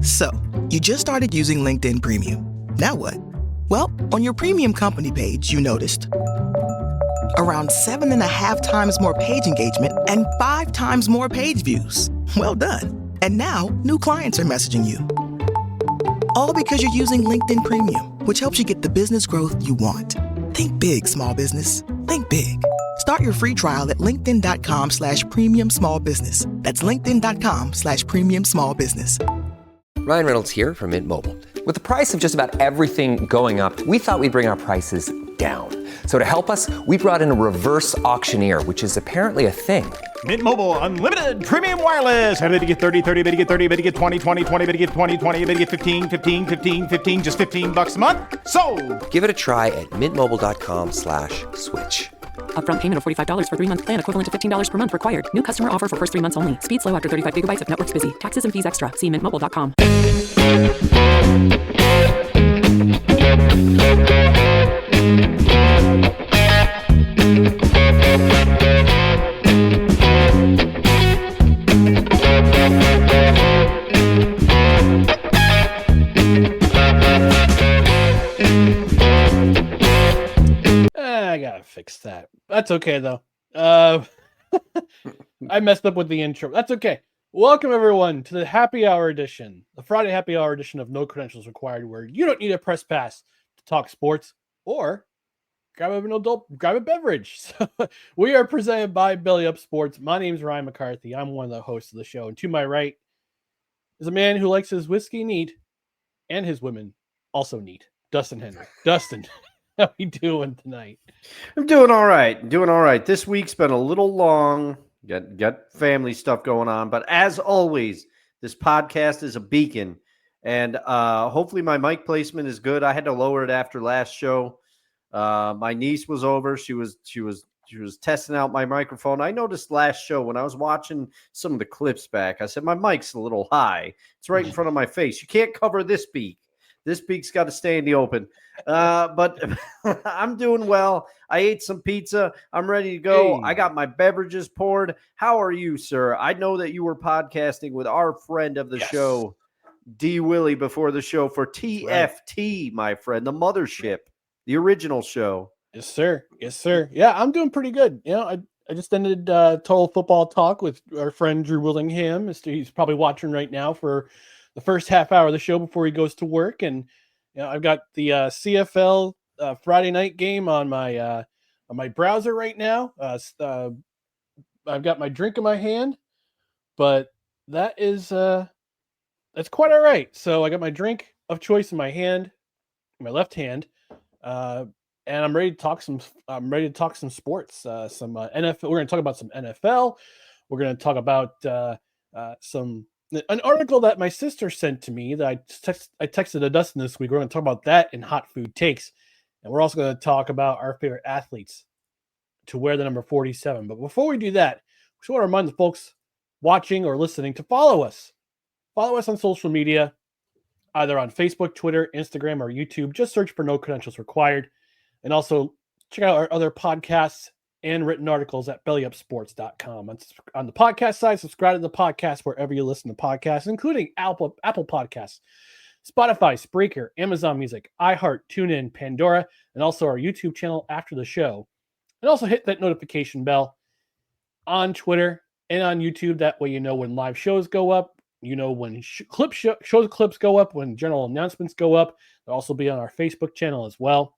So, you just started using LinkedIn Premium. Now what? Well, on your premium company page, you noticed around 7.5 times more page engagement and 5 times more page views. Well done. And now, new clients are messaging you. All because you're using LinkedIn Premium, which helps you get the business growth you want. Think big, small business. Think big. Start your free trial at linkedin.com/premium small business. That's linkedin.com/premium small business. Ryan Reynolds here from Mint Mobile. With the price of just about everything going up, we thought we'd bring our prices down. So to help us, we brought in a reverse auctioneer, which is apparently a thing. Mint Mobile Unlimited Premium Wireless. How to get 30, 30, bit to get 30, bit to get 20, 20, 20, bit to get 20, 20, bit to get 15, 15, 15, 15, just $15 a month? Sold! Give it a try at mintmobile.com/switch. Upfront payment of $45 for 3-month plan, equivalent to $15 per month required. New customer offer for first 3 months only. Speed slow after 35 gigabytes if network's busy. Taxes and fees extra. See mintmobile.com. I gotta fix that. That's okay, though. I messed up with the intro. That's okay. Welcome, everyone, to the happy hour edition, the Friday happy hour edition of No Credentials Required, where you don't need a press pass to talk sports or grab a beverage. So, we are presented by Belly Up Sports. My name's Ryan McCarthy. I'm one of the hosts of the show. And to my right is a man who likes his whiskey neat and his women also neat. Dustin Henry. Dustin, how you doing tonight? I'm doing all right. This week's been a little long. Got family stuff going on. But as always, this podcast is a beacon. And hopefully my mic placement is good. I had to lower it after last show. My niece was over. She was testing out my microphone. I noticed last show when I was watching some of the clips back, I said, my mic's a little high. It's right in front of my face. You can't cover this beak. This beak's got to stay in the open. But I'm doing well. I ate some pizza. I'm ready to go. Hey. I got my beverages poured. How are you, sir? I know that you were podcasting with our friend of the show, D. Willie, before the show for TFT, my friend, the mothership, the original show. Yes, sir. Yeah, I'm doing pretty good. You know, I just ended Total Football Talk with our friend Drew Willingham. He's probably watching right now for the first half hour of the show before he goes to work. And you know, I've got the CFL Friday night game on my browser right now. I've got my drink in my hand, but that's quite all right. So I got my drink of choice in my hand, my left hand, and I'm ready to talk some. I'm ready to talk some sports, some NFL. We're going to talk about some NFL. We're going to talk about an article that my sister sent to me that I texted to Dustin this week. We're going to talk about that in Hot Food Takes. And we're also going to talk about our favorite athletes to wear the number 47. But before we do that, we just want to remind the folks watching or listening to follow us. Follow us on social media, either on Facebook, Twitter, Instagram, or YouTube. Just search for No Credentials Required. And also check out our other podcasts and written articles at bellyupsports.com. On the podcast side, subscribe to the podcast wherever you listen to podcasts, including Apple Podcasts, Spotify, Spreaker, Amazon Music, iHeart, TuneIn, Pandora, and also our YouTube channel after the show. And also hit that notification bell on Twitter and on YouTube. That way you know when live shows go up, you know when show clips go up, when general announcements go up. They'll also be on our Facebook channel as well.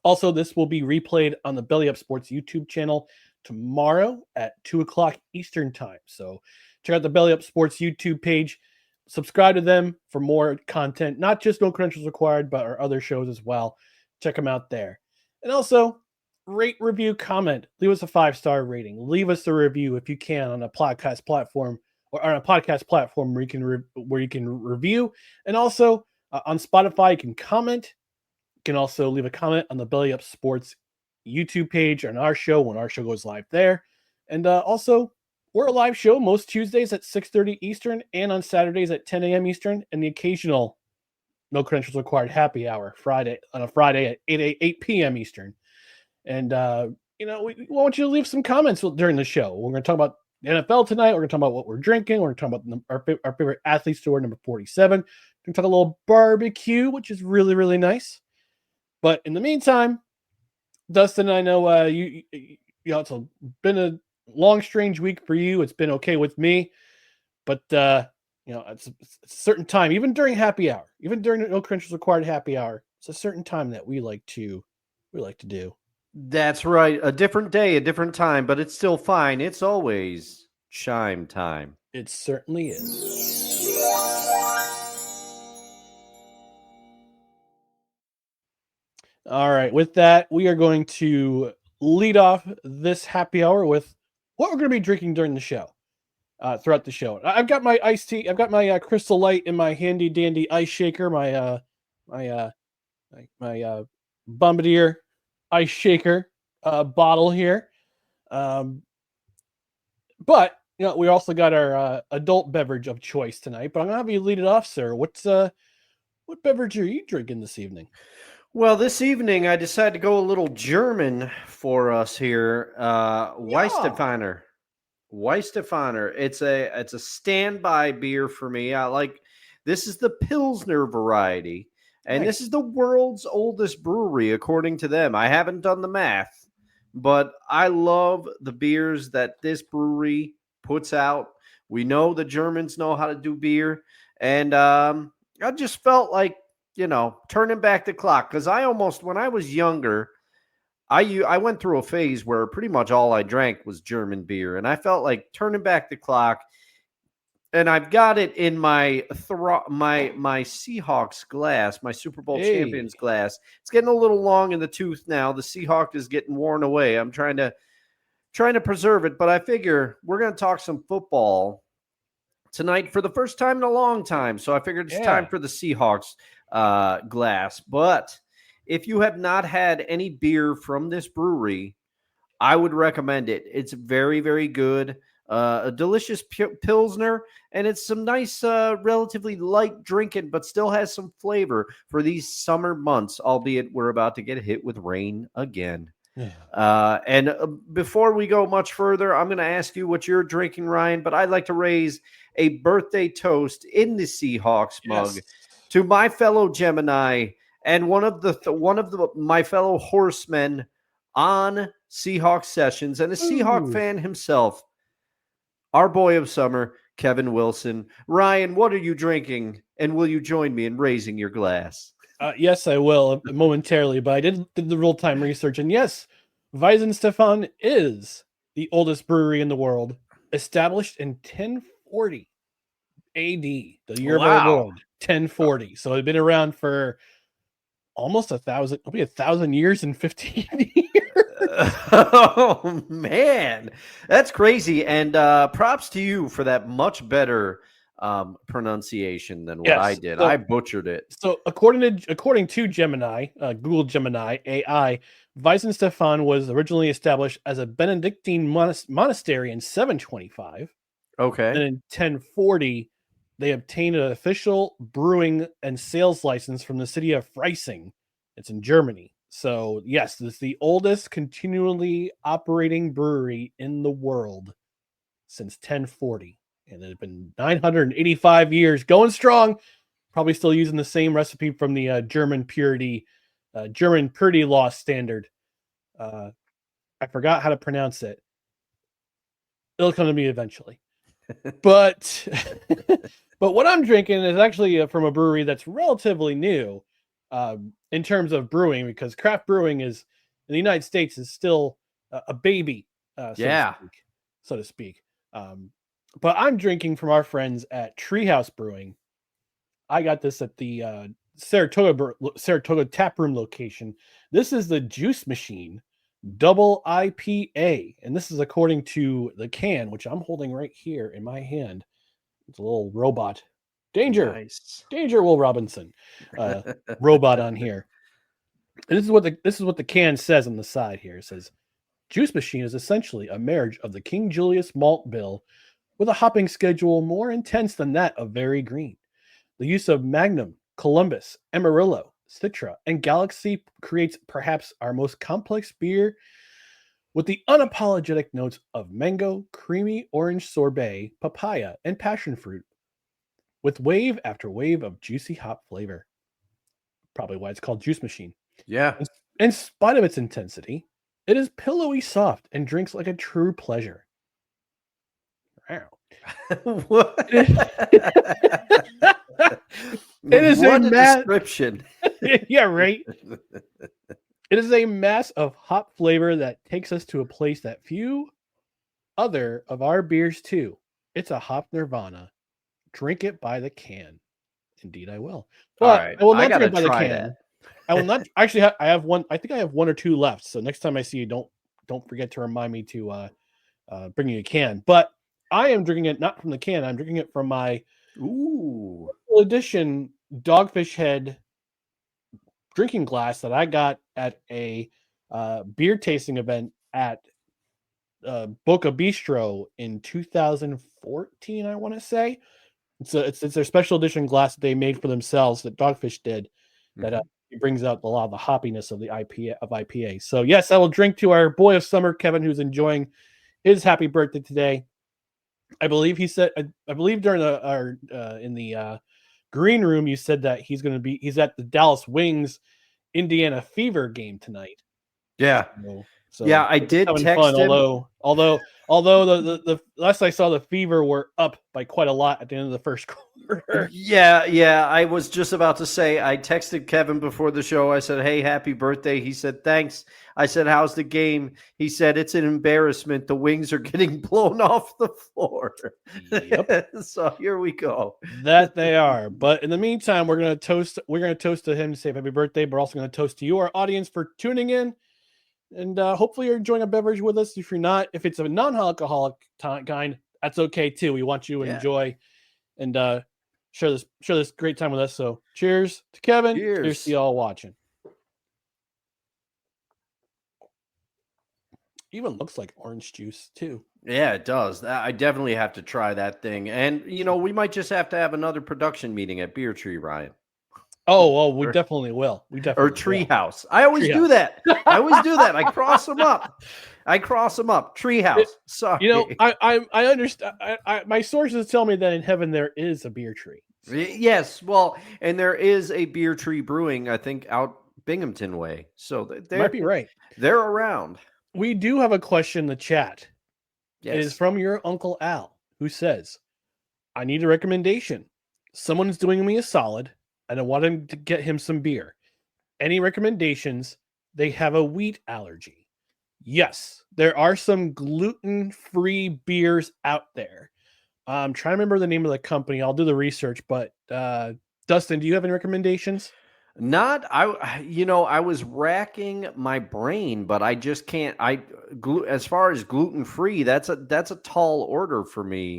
Also, this will be replayed on the Belly Up Sports YouTube channel tomorrow at 2 o'clock Eastern time. So check out the Belly Up Sports YouTube page. Subscribe to them for more content, not just No Credentials Required, but our other shows as well. Check them out there. And also, rate, review, comment. Leave us a 5-star rating. Leave us a review if you can on a podcast platform or on a podcast platform where you can review. And also on Spotify, you can comment. You can also leave a comment on the Belly Up Sports YouTube page on our show when our show goes live there. And also, we're a live show most Tuesdays at 6:30 Eastern and on Saturdays at 10 a.m. Eastern, and the occasional No Credentials Required happy hour on a Friday at 8 p.m. Eastern. And, we want you to leave some comments during the show. We're going to talk about the NFL tonight. We're going to talk about what we're drinking. We're going to talk about our favorite athlete story, number 47. We're going to talk a little barbecue, which is really, really nice. But in the meantime, Dustin, I know you know, it's been a long, strange week for you. It's been okay with me. But, you know, it's a certain time, even during happy hour, even during the No Credentials Required happy hour, it's a certain time that we like to do. That's right. A different day, a different time, but it's still fine. It's always chime time. It certainly is. All right. With that, we are going to lead off this happy hour with what we're going to be drinking during the show, throughout the show. I've got my iced tea. I've got my Crystal Light in my handy dandy ice shaker, my Bombardier ice shaker bottle here. But you know, we also got our adult beverage of choice tonight. But I'm gonna have you lead it off, sir. What beverage are you drinking this evening? Well, this evening I decided to go a little German for us here. Weisstefaner. Weisstefaner. It's a standby beer for me. This is the Pilsner variety, and Nice. this is the world's oldest brewery according to them. I haven't done the math, but I love the beers that this brewery puts out. We know the Germans know how to do beer, and I just felt like, you know, turning back the clock, because when I was younger, I went through a phase where pretty much all I drank was German beer, and I felt like turning back the clock. And I've got it in my Seahawks glass, my Super Bowl champions glass. It's getting a little long in the tooth now. The Seahawk is getting worn away. I'm trying to preserve it, but I figure we're going to talk some football tonight for the first time in a long time. So I figured it's time for the Seahawks glass. But if you have not had any beer from this brewery, I would recommend it. It's very, very good. A delicious Pilsner, and it's some nice, relatively light drinking, but still has some flavor for these summer months, albeit we're about to get hit with rain again. And before we go much further, I'm going to ask you what you're drinking, Ryan, but I'd like to raise a birthday toast in the Seahawks mug to my fellow Gemini and one of my fellow horsemen on Seahawks sessions and a Seahawk fan himself, our boy of summer, Kevin Wilson. Ryan, what are you drinking? And will you join me in raising your glass? Yes, I will momentarily, but I did the real-time research. And yes, Weizenstephan is the oldest brewery in the world, established in 1040 AD, the year of our Lord, 1040. So it's been around for almost 1,000. It'll be 1,000 years in 15 years. Oh man, that's crazy! And props to you for that much better pronunciation than what I did. I butchered it. So according to Gemini, Google Gemini AI, Weizenstephan was originally established as a Benedictine monastery in 725. Okay. And in 1040, they obtained an official brewing and sales license from the city of Freising. It's in Germany. So, yes, this is the oldest continually operating brewery in the world since 1040. And it's been 985 years going strong. Probably still using the same recipe from the German purity law standard. I forgot how to pronounce it. It'll come to me eventually. But what I'm drinking is actually from a brewery that's relatively new in terms of brewing, because craft brewing is in the United States is still a baby, so to speak. But I'm drinking from our friends at Treehouse Brewing. I got this at the Saratoga Taproom location. This is the Juice Machine Double IPA, and this is according to the can, which I'm holding right here in my hand. It's a little robot. Danger, Will Robinson, robot on here. And this is what the can says on the side here. It says, "Juice Machine is essentially a marriage of the King Julius malt bill with a hopping schedule more intense than that of Very Green. The use of Magnum, Columbus, Amarillo, Citra, and Galaxy creates perhaps our most complex beer with the unapologetic notes of mango, creamy orange sorbet, papaya, and passion fruit, with wave after wave of juicy hop flavor. Probably why it's called Juice Machine. Yeah. In spite of its intensity, it is pillowy soft and drinks like a true pleasure. Wow. What? It is what a a description. Yeah, right. It is a mass of hop flavor that takes us to a place that few other of our beers too. It's a hop nirvana. Drink it by the can. Indeed, I will. But right. I will I not gotta drink it by the try can. that. I will not actually. I have one. I think I have one or two left. So next time I see you, don't forget to remind me to bring you a can. But I am drinking it not from the can. I'm drinking it from my Ooh. edition Dogfish Head drinking glass that I got at a beer tasting event at Boca Bistro in 2014. I want to say it's their special edition glass that they made for themselves that Dogfish did. That it brings out a lot of the hoppiness of the IPA. So yes, I will drink to our boy of summer, Kevin, who's enjoying his happy birthday today. I believe he said. I believe during in the green room, you said that he's at the Dallas Wings Indiana Fever game tonight. Yeah. So yeah, I did having text fun, him. Although the last I saw, the Fever were up by quite a lot at the end of the first quarter. Yeah. I was just about to say, I texted Kevin before the show. I said, "Hey, happy birthday." He said, "Thanks." I said, "How's the game?" He said, "It's an embarrassment. The Wings are getting blown off the floor." Yep. So here we go. That they are. But in the meantime, we're gonna toast to him to say happy birthday. But we're also gonna toast to you, our audience, for tuning in. And hopefully you're enjoying a beverage with us. If you're not, if it's a non-alcoholic kind, that's okay too. We want you to enjoy and share this great time with us. So cheers to Kevin. Cheers to y'all watching. Even looks like orange juice too. Yeah, it does. I definitely have to try that thing. And we might just have to have another production meeting at Beer Tree, Ryan. Oh, we definitely will. Or Treehouse. I always do that. I cross them up. Treehouse. Sorry. I understand. My sources tell me that in heaven there is a beer tree. So. Yes. Well, and there is a Beer Tree Brewing, I think, out Binghamton way. So they might be right. They're around. We do have a question in the chat. Yes. It is from your Uncle Al, who says, "I need a recommendation. Someone's doing me a solid. And I want him to get him some beer. Any recommendations? They have a wheat allergy." Yes, there are some gluten-free beers out there. I'm trying to remember the name of the company. I'll do the research, but Dustin, do you have any recommendations? I was racking my brain, but I just can't. As far as gluten-free, that's a tall order for me.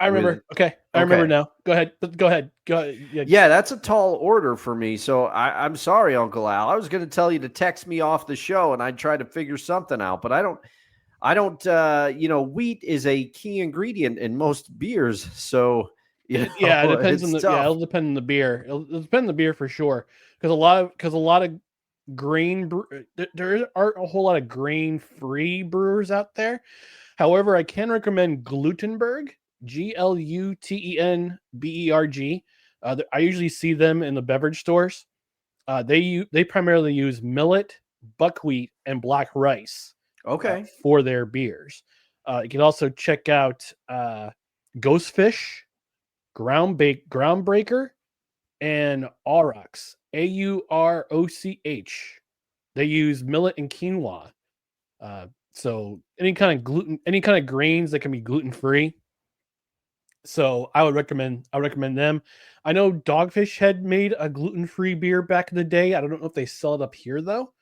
I remember. I remember now. Go ahead. Yeah, that's a tall order for me. So I'm sorry, Uncle Al. I was going to tell you to text me off the show, and I'd try to figure something out. But I don't. Wheat is a key ingredient in most beers. So it depends on the. Yeah, it'll depend on the beer. It'll depend on the beer for sure. Because a lot of grain. There aren't a whole lot of grain-free brewers out there. However, I can recommend Glutenberg. Glutenberg. I usually see them in the beverage stores. They primarily use millet, buckwheat, and black rice. For their beers. You can also check out Ghostfish, Groundbreaker, and Aurochs. Auroch. They use millet and quinoa. So any kind of grains that can be gluten free. So I would recommend them. I know Dogfish had made a gluten-free beer back in the day. I don't know if they sell it up here though.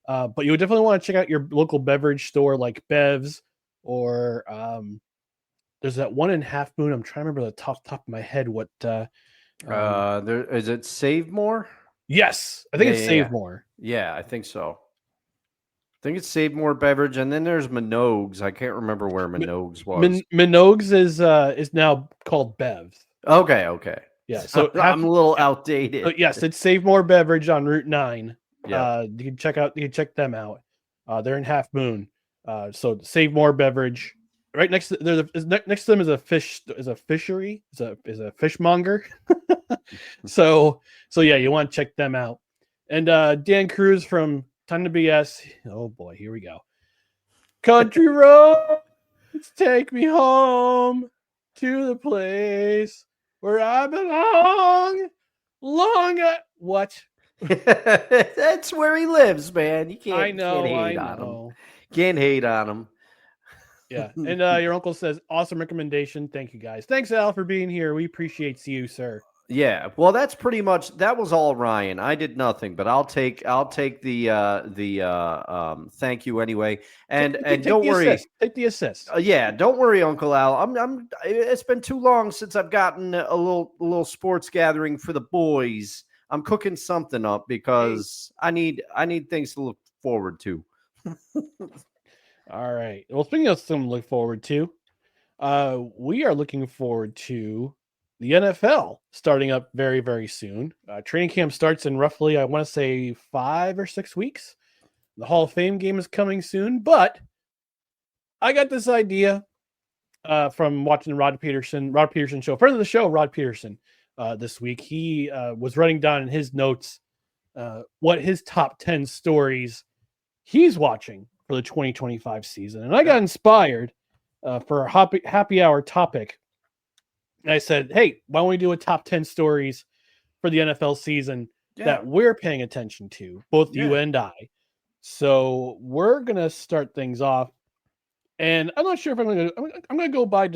But you would definitely want to check out your local beverage store like Bev's or there's that one in Half Moon. I'm trying to remember the top of my head what there is it Save More? Yes, I think it's Save More. Yeah, I think so. I think it's Save More Beverage, and then there's Minogue's. I can't remember where Minogue's was. Minogue's is now called Bev's. Okay. Yeah, so I'm a little outdated. Yes, it's Save More Beverage on Route 9. You can check them out. They're in Half Moon. So Save More Beverage. Right next to next to them is a fishery, is a fishmonger. so yeah, you want to check them out. And Dan Cruz from Ton to BS. Oh boy, here we go. Country roads, take me home to the place where I belong. What? That's where he lives, man. You can't, I know. hate on him. Can't hate on him. Yeah. And your uncle says, awesome recommendation. Thank you, guys. Thanks, Al, for being here. We appreciate you, sir. Yeah, well, that's pretty much, that was all Ryan. I did nothing, but I'll take the thank you anyway. And don't worry, take the assist. Yeah, don't worry, Uncle Al. It's been too long since I've gotten a little sports gathering for the boys. I'm cooking something up because I need things to look forward to. All right. Well, speaking of something to look forward to, we are looking forward to the NFL starting up very, very soon. Training camp starts in roughly, I want to say, 5 or 6 weeks. The Hall of Fame game is coming soon, but I got this idea from watching the Rod Peterson show. Friend of the show, Rod Peterson, this week. He was writing down in his notes what his top 10 stories he's watching for the 2025 season. And I got inspired for a happy hour topic. And I said, hey, why don't we do a top 10 stories for the NFL season that we're paying attention to, both you and I. So we're going to start things off. And I'm not sure if I'm going to go by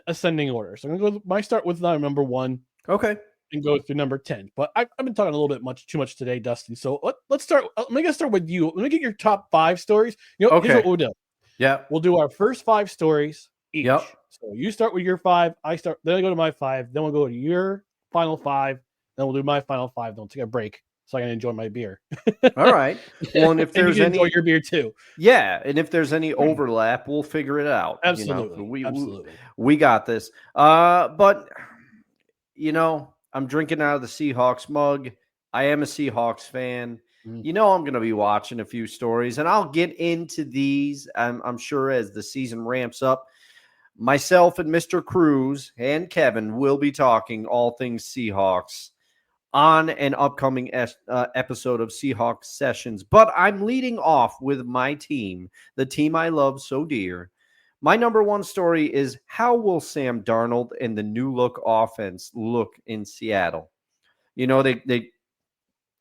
ascending order. So I'm going to start with number 1. Okay. And go through number 10. But I've been talking a little bit too much today, Dustin. So let's start. Let me start with you. Let me get your top 5 stories. Here's what we'll do. Yeah. We'll do our first 5 stories each. Yep. So you start with your 5. Then I go to my 5. Then we'll go to your final 5. Then we'll do my final 5. Then we'll take a break so I can enjoy my beer. All right. Well, and if there's enjoy your beer too. Yeah, and if there's any overlap, we'll figure it out. Absolutely. Absolutely. We got this. But I'm drinking out of the Seahawks mug. I am a Seahawks fan. I'm going to be watching a few stories, and I'll get into these, I'm sure, as the season ramps up. Myself and Mr. Cruz and Kevin will be talking all things Seahawks on an upcoming episode of Seahawks Sessions. But I'm leading off with my team, the team I love so dear. My number 1 story is, how will Sam Darnold and the new look offense look in Seattle?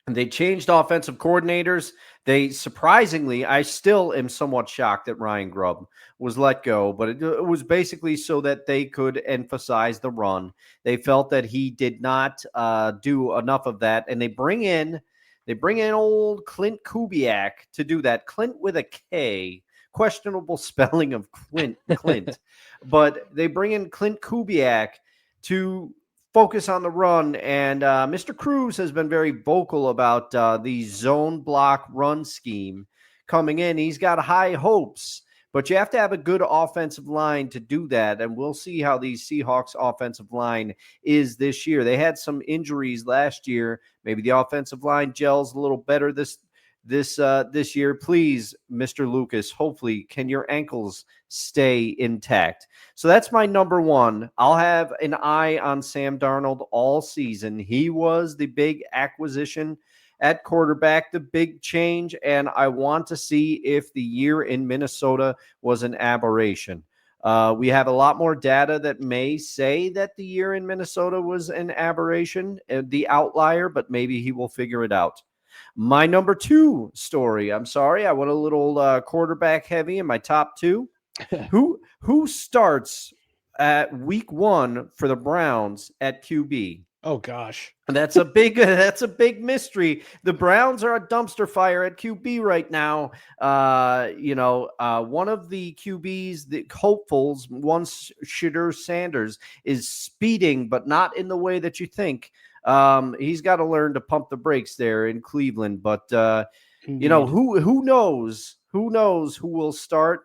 They changed offensive coordinators. They surprisingly, I still am somewhat shocked that Ryan Grubb was let go, but it was basically so that they could emphasize the run. They felt that he did not do enough of that, and they bring in old Clint Kubiak to do that. Clint with a K. Questionable spelling of Clint, but they bring in Clint Kubiak to focus on the run. And Mr. Cruz has been very vocal about the zone block run scheme coming in. He's got high hopes, but you have to have a good offensive line to do that. And we'll see how the Seahawks offensive line is this year. They had some injuries last year. Maybe the offensive line gels a little better this year. Please, Mr. Lucas, hopefully can your ankles stay intact? So that's my number 1. I'll have an eye on Sam Darnold all season. He was the big acquisition at quarterback, the big change, and I want to see if the year in Minnesota was an aberration. We have a lot more data that may say that the year in Minnesota was an aberration, the outlier, but maybe he will figure it out. My number 2 story. I'm sorry, I went a little quarterback heavy in my top 2. Who starts at week 1 for the Browns at QB? Oh gosh, that's a big mystery. The Browns are a dumpster fire at QB right now. One of the QBs, the hopefuls, once Shadur Sanders, is speeding, but not in the way that you think. He's got to learn to pump the brakes there in Cleveland, but who knows who will start.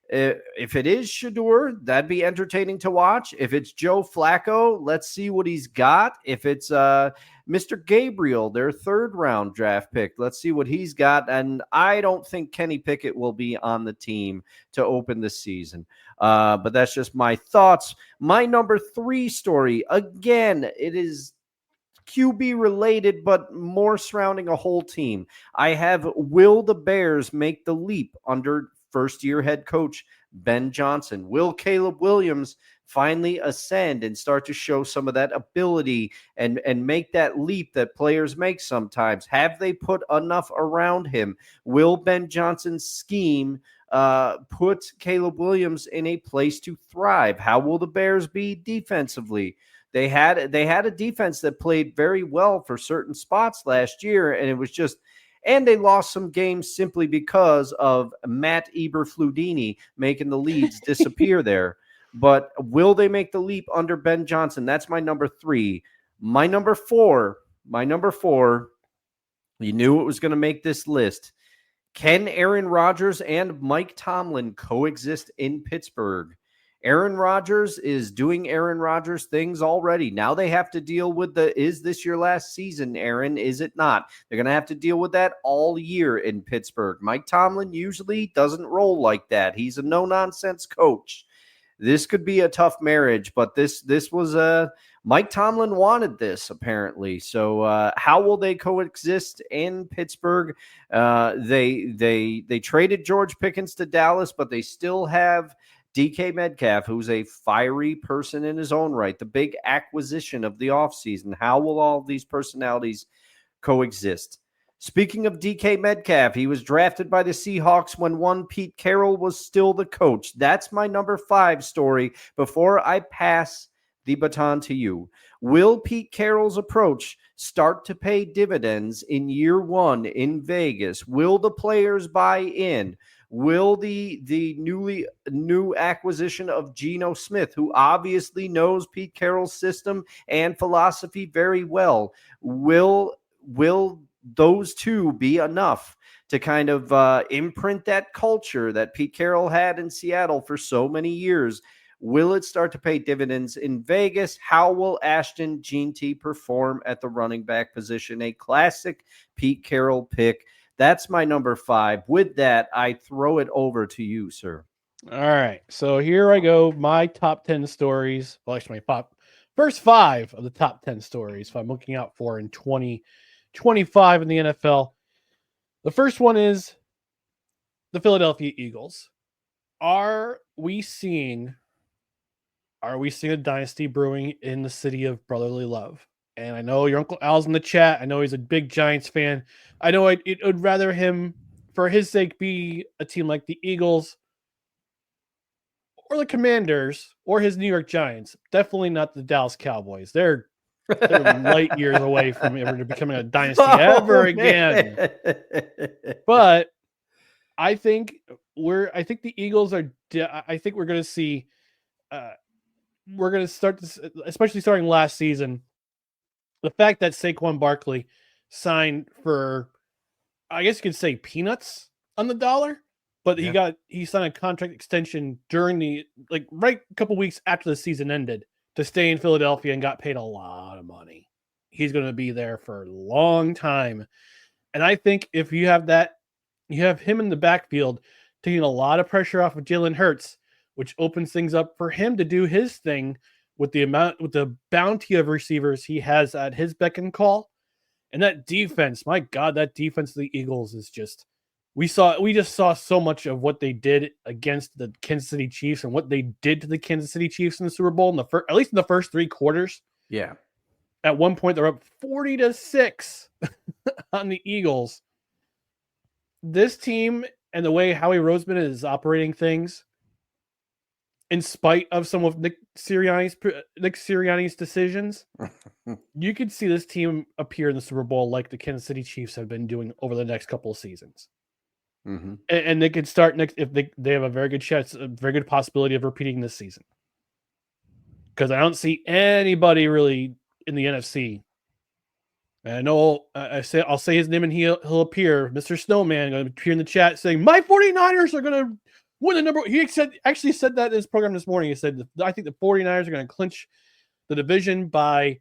If it is Shadur, that'd be entertaining to watch. If it's Joe Flacco, let's see what he's got. If it's Mr. Gabriel, their 3rd round draft pick. Let's see what he's got. And I don't think Kenny Pickett will be on the team to open the season. But that's just my thoughts. My number 3 story, again, it is QB related, but more surrounding a whole team. I have, will the Bears make the leap under first-year head coach Ben Johnson? Will Caleb Williams finally ascend and start to show some of that ability and make that leap that players make sometimes? Have they put enough around him? Will Ben Johnson's scheme put Caleb Williams in a place to thrive? How will the Bears be defensively? They had a defense that played very well for certain spots last year, and it was just, and they lost some games simply because of Matt Eberfludini making the leads disappear there. But will they make the leap under Ben Johnson? That's my number 3. My number 4, you knew it was going to make this list. Can Aaron Rodgers and Mike Tomlin coexist in Pittsburgh? Aaron Rodgers is doing Aaron Rodgers things already. Now they have to deal with is this your last season, Aaron? Is it not? They're going to have to deal with that all year in Pittsburgh. Mike Tomlin usually doesn't roll like that. He's a no-nonsense coach. This could be a tough marriage, but this was Mike Tomlin wanted this apparently. So how will they coexist in Pittsburgh? They traded George Pickens to Dallas, but they still have DK Metcalf, who's a fiery person in his own right, the big acquisition of the offseason. How will all of these personalities coexist? Speaking of DK Metcalf, he was drafted by the Seahawks when one Pete Carroll was still the coach. That's my number 5 story before I pass the baton to you. Will Pete Carroll's approach start to pay dividends in year 1 in Vegas? Will the players buy in? Will the new acquisition of Geno Smith, who obviously knows Pete Carroll's system and philosophy very well, will those two be enough to kind of imprint that culture that Pete Carroll had in Seattle for so many years? Will it start to pay dividends in Vegas? How will Ashton Jeanty perform at the running back position? A classic Pete Carroll pick. That's my number 5. With that, I throw it over to you, sir. All right. So here I go. My top 10 stories. Well, actually, my first 5 of the top 10 stories I'm looking out for in 2025 in the NFL. The first one is the Philadelphia Eagles. Are we seeing a dynasty brewing in the city of brotherly love? And I know your Uncle Al's in the chat. I know he's a big Giants fan. I know it would rather him, for his sake, be a team like the Eagles or the Commanders or his New York Giants. Definitely not the Dallas Cowboys. They're light years away from ever becoming a dynasty again. But I think the Eagles are. I think we're going to see. We're going to start this, especially starting last season. The fact that Saquon Barkley signed for, I guess you could say, peanuts on the dollar, but he signed a contract extension during right a couple weeks after the season ended to stay in Philadelphia and got paid a lot of money. He's going to be there for a long time. And I think if you have him in the backfield taking a lot of pressure off of Jalen Hurts, which opens things up for him to do his thing with the bounty of receivers he has at his beck and call. And that defense, my God, that defense of the Eagles is just, we just saw so much of what they did against the Kansas City Chiefs and what they did to the Kansas City Chiefs in the Super Bowl at least in the first 3 quarters. Yeah. At one point, they're up 40-6 on the Eagles. This team and the way Howie Roseman is operating things, in spite of some of Nick Sirianni's decisions, you could see this team appear in the Super Bowl like the Kansas City Chiefs have been doing over the next couple of seasons. Mm-hmm. And they could start next if they have a very good chance, a very good possibility of repeating this season. Because I don't see anybody really in the NFC. And I know I'll say his name and he'll appear. Mr. Snowman going to appear in the chat saying, "My 49ers are going to win the number." He actually said that in his program this morning. He said, "I think the 49ers are going to clinch the division by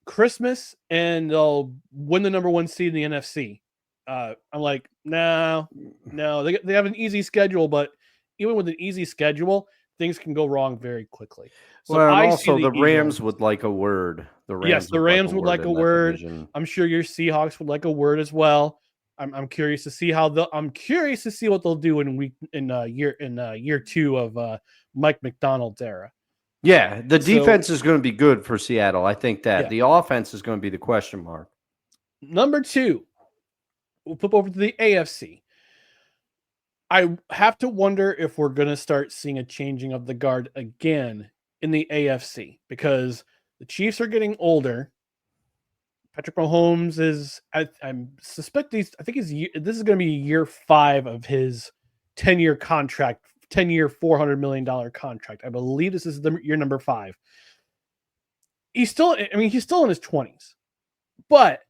Christmas and they'll win the number 1 seed in the NFC. I'm like, no. They have an easy schedule, but even with an easy schedule, things can go wrong very quickly. So Well, and I also see the Rams Eagles. would like a word. Yes, the Rams would like a in that word. division. I'm sure your Seahawks would like a word as well. I'm curious to see I'm curious to see what they'll do in year 2 of Mike McDonald's era. Yeah, the defense is going to be good for Seattle. I think that. Yeah. The offense is going to be the question mark. Number 2, we'll flip over to the AFC. I have to wonder if we're going to start seeing a changing of the guard again in the AFC because the Chiefs are getting older. Patrick Mahomes is, I suspect this is going to be year 5 of his 10-year contract, 10-year, $400 million contract. I believe this is year number 5. He's still in his 20s, but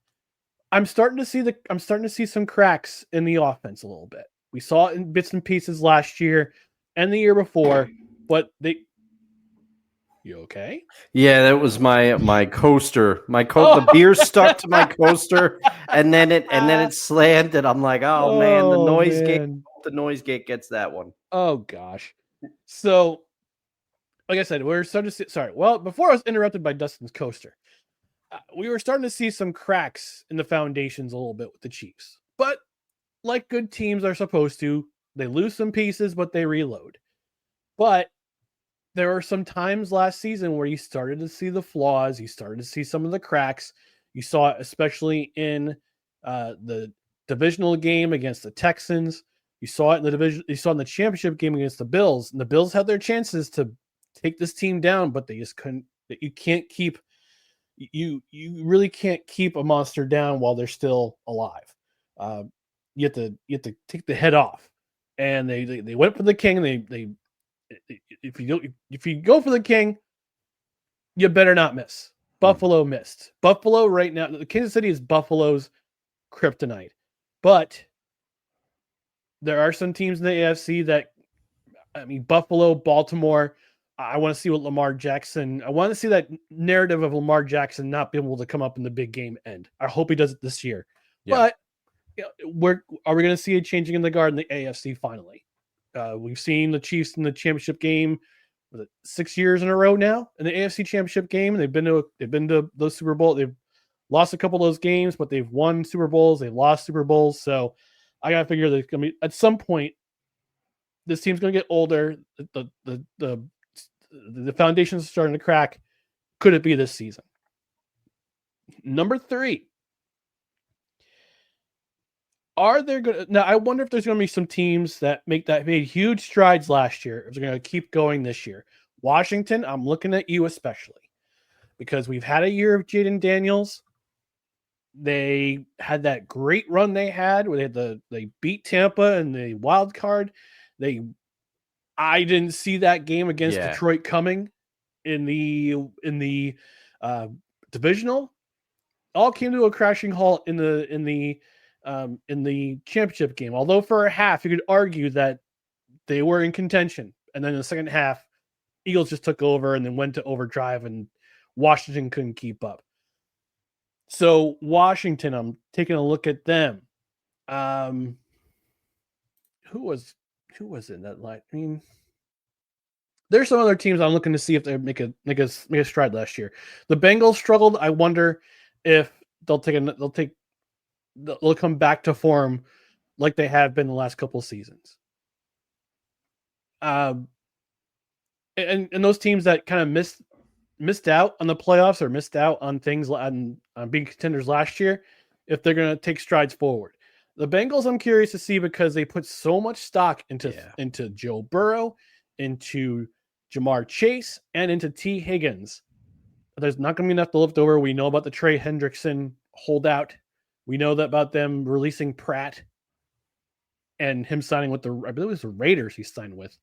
I'm starting to see some cracks in the offense a little bit. We saw it in bits and pieces last year and the year before, but you okay? Yeah, that was my coaster. The beer stuck to my coaster, and then it slammed, and I'm like, man, the noise gate gets that one. Oh gosh. So, like I said, we're starting to see. Sorry. Well, before I was interrupted by Dustin's coaster, we were starting to see some cracks in the foundations a little bit with the Chiefs, but like good teams are supposed to, they lose some pieces, but they reload. But there were some times last season where you started to see the flaws. You started to see some of the cracks. You saw it especially in the divisional game against the Texans. You saw it in the division. You saw it in the championship game against the Bills. And the Bills had their chances to take this team down, but they just couldn't. You can't keep. You really can't keep a monster down while they're still alive. You have to take the head off, and they went for the king. They if you go for the king, you better not miss. Buffalo missed. Buffalo right now. Kansas City is Buffalo's kryptonite, but there are some teams in the AFC that, Buffalo, Baltimore. I want to see what Lamar Jackson. I want to see that narrative of Lamar Jackson not being able to come up in the big game end. I hope he does it this year. Yeah. But are we going to see a changing in the guard in the AFC finally? We've seen the Chiefs in the championship game 6 years in a row now in the AFC championship game. They've been to those Super Bowl. They've lost a couple of those games, but they've won Super Bowls. They've lost Super Bowls. So I got to figure that going to be at some point, this team's going to get older. The foundations are starting to crack. Could it be this season? Number 3. Are there going to, now I wonder if there's going to be some teams that made huge strides last year, if they're going to keep going this year. Washington, I'm looking at you especially because we've had a year of Jaden Daniels. They had that great run they had where they beat Tampa in the wild card. I didn't see that game against Detroit coming in the divisional. All came to a crashing halt in the championship game. Although for a half, you could argue that they were in contention. And then in the second half, Eagles just took over and then went to overdrive and Washington couldn't keep up. So Washington, I'm taking a look at them. Who was in that line? There's some other teams I'm looking to see if they make a stride last year. The Bengals struggled. I wonder if they'll come back to form like they have been the last couple of seasons. And those teams that kind of missed out on the playoffs or missed out on things on being contenders last year, if they're going to take strides forward. The Bengals, I'm curious to see because they put so much stock into Joe Burrow, into Jamar Chase, and into T. Higgins. There's not going to be enough to lift over. We know about the Trey Hendrickson holdout. We know that about them releasing Pratt and him signing with I believe it was the Raiders he signed with.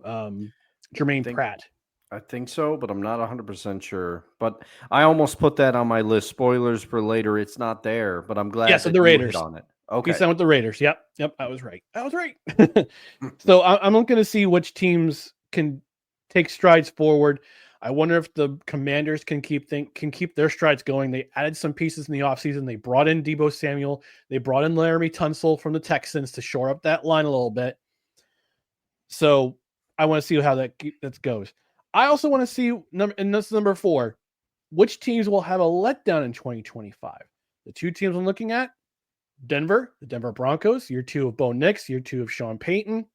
Jermaine Pratt. I think so, but I'm not 100% sure. But I almost put that on my list. Spoilers for later. It's not there, but I'm glad that the Raiders hit on it. Okay. He signed with the Raiders. Yep. I was right. So I'm looking to see which teams can take strides forward. I wonder if the Commanders can keep their strides going. They added some pieces in the offseason. They brought in Deebo Samuel. They brought in Laramie Tunsil from the Texans to shore up that line a little bit. So I want to see how that goes. I also want to see, and this is number 4, which teams will have a letdown in 2025. The 2 teams I'm looking at, Denver, the Denver Broncos, year 2 of Bo Nix, year 2 of Sean Payton,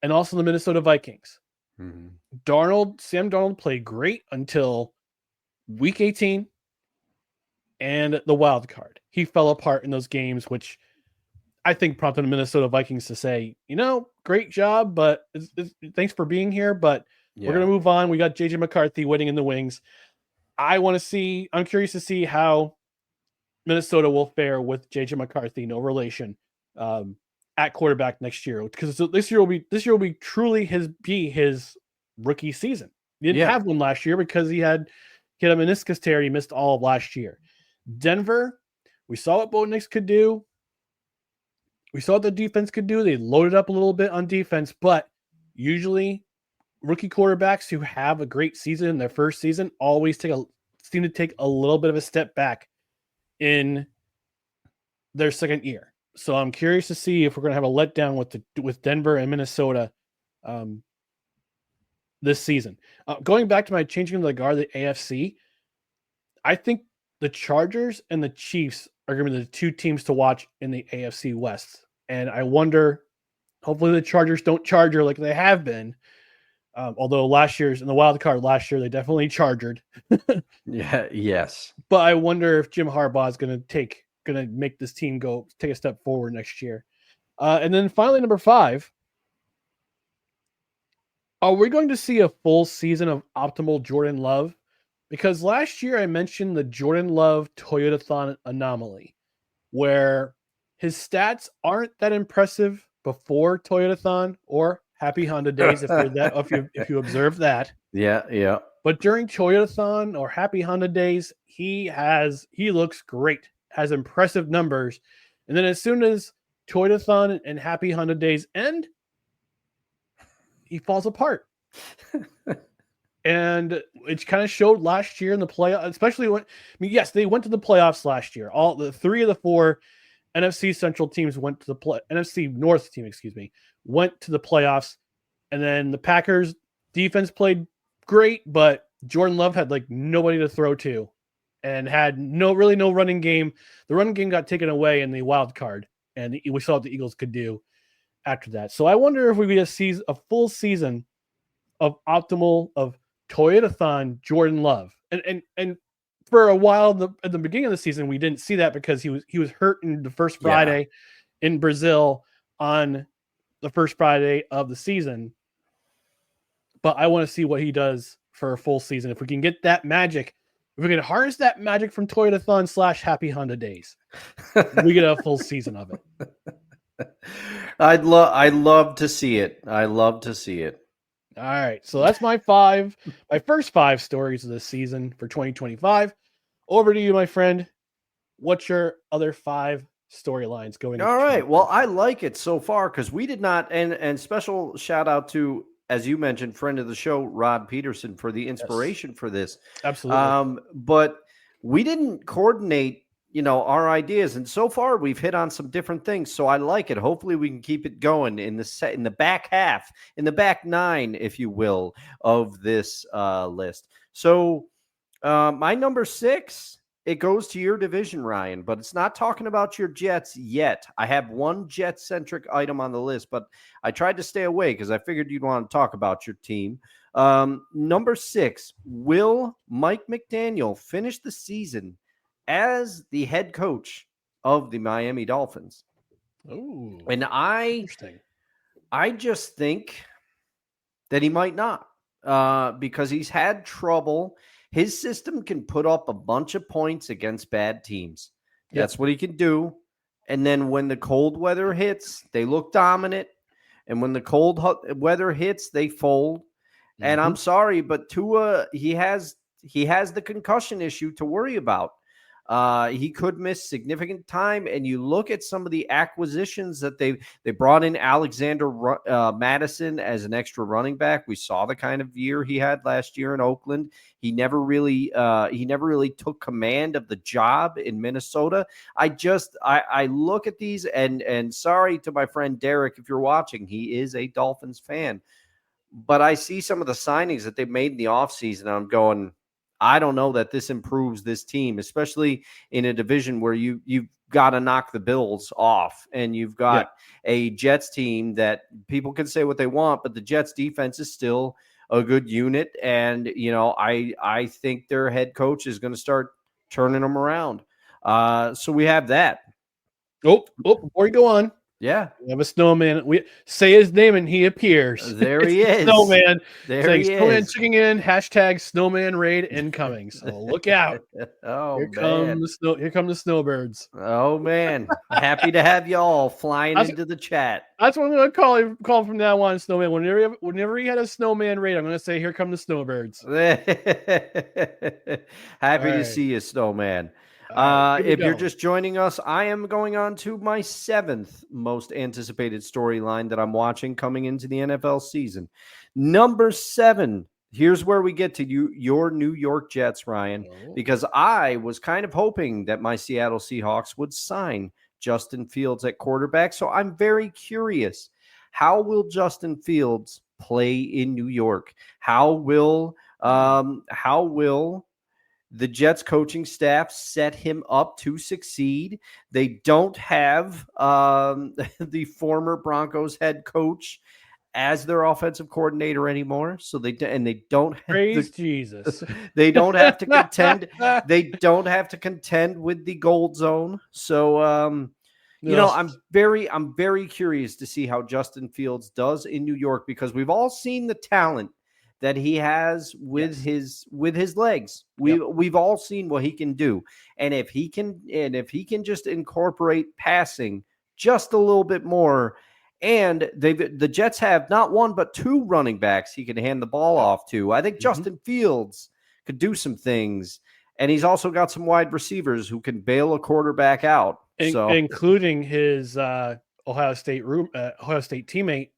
and also the Minnesota Vikings. Sam Darnold played great until week 18 and the wild card. He fell apart in those games, which I think prompted the Minnesota Vikings to say, great job, but thanks for being here, but we're going to move on. We got JJ McCarthy waiting in the wings. I'm curious to see how Minnesota will fare with JJ McCarthy, no relation, at quarterback next year, because this year will be truly his rookie season. He didn't have one last year because he had a meniscus tear. He missed all of last year. Denver, we saw what Bo Nix could do. We saw what the defense could do. They loaded up a little bit on defense, but usually rookie quarterbacks who have a great season in their first season always seem to take a little bit of a step back in their second year. So I'm curious to see if we're going to have a letdown with Denver and Minnesota this season. Going back to my changing of the guard, the AFC, I think the Chargers and the Chiefs are going to be the 2 teams to watch in the AFC West. And I wonder, hopefully the Chargers don't charger like they have been. Although in the wild card last year, they definitely chargered. Yes. But I wonder if Jim Harbaugh is going to make this team take a step forward next year. And then finally, number 5, are we going to see a full season of optimal Jordan Love? Because last year I mentioned the Jordan Love Toyotathon anomaly, where his stats aren't that impressive before Toyotathon or Happy Honda Days, if you observe that. Yeah. But during Toyotathon or Happy Honda Days, he looks great, has impressive numbers. And then as soon as Toyotathon and Happy Honda Days end, he falls apart. And it kind of showed last year in the playoffs, especially yes, they went to the playoffs last year. All the 3 of the 4 NFC Central teams went to NFC North team, went to the playoffs. And then the Packers defense played great, but Jordan Love had nobody to throw to and had no running game. The running game got taken away in the wild card, and we saw what the Eagles could do after that. So I wonder if we get a full season of Toyotathon Jordan Love. And for a while at the beginning of the season, we didn't see that because he was hurt in the first Friday in Brazil on the first Friday of the season. But I want to see what he does for a full season. If we can get that magic, if we can harness that magic from Toyotathon / Happy Honda Days, we get a full season of it. I'd love to see it. I love to see it. All right. So that's my first 5 stories of this season for 2025. Over to you, my friend. What's your other 5 storylines going? All right. Well, I like it so far because we did not, and special shout out to, as you mentioned, friend of the show, Rod Peterson, for the inspiration for this. Absolutely. But we didn't coordinate, our ideas. And so far we've hit on some different things. So I like it. Hopefully we can keep it going in the back half, in the back 9, if you will, of this list. So my number 6, it goes to your division, Ryan, but it's not talking about your Jets yet. I have one Jet-centric item on the list, but I tried to stay away because I figured you'd want to talk about your team. Number 6, will Mike McDaniel finish the season as the head coach of the Miami Dolphins? Oh, and I just think that he might not because he's had trouble. His system can put up a bunch of points against bad teams. That's what he can do. And then when the cold weather hits, they look dominant. And when the cold weather hits, they fold. And I'm sorry, but Tua, he has the concussion issue to worry about. He could miss significant time. And you look at some of the acquisitions that they brought in Alexander Madison as an extra running back. We saw the kind of year he had last year in Oakland. He never really took command of the job in Minnesota. I look at these and sorry to my friend Derek if you're watching, he is a Dolphins fan. But I see some of the signings that they've made in the offseason, and I'm going, I don't know that this improves this team, especially in a division where you've got to knock the Bills off, and you've got a Jets team that people can say what they want, but the Jets defense is still a good unit. And, I think their head coach is going to start turning them around. So we have that. Oh, before you go on. Yeah. We have a snowman. We say his name and he appears. There he is. Snowman. There he snowman is. Checking in. # snowman raid incoming. So look out. Here come the snowbirds. Oh man. Happy to have y'all flying into the chat. That's what I'm gonna call from now on, snowman. Whenever he had a snowman raid, I'm gonna say, here come the snowbirds. Happy to see you, snowman. If you're just joining us, I am going on to my 7th most anticipated storyline that I'm watching coming into the NFL season. Number 7. Here's where we get to your New York Jets, Ryan, because I was kind of hoping that my Seattle Seahawks would sign Justin Fields at quarterback. So I'm very curious. How will Justin Fields play in New York? How will the Jets coaching staff set him up to succeed? They don't have the former Broncos head coach as their offensive coordinator anymore. So they don't have praise Jesus. They don't have to contend. They don't have to contend with the gold zone. So I'm very curious to see how Justin Fields does in New York, because we've all seen the talent that he has with his legs. We've all seen what he can do. And if he can just incorporate passing just a little bit more, and the Jets have not one but 2 running backs he can hand the ball off to. I think Justin Fields could do some things, and he's also got some wide receivers who can bail a quarterback out. Including his Ohio State teammate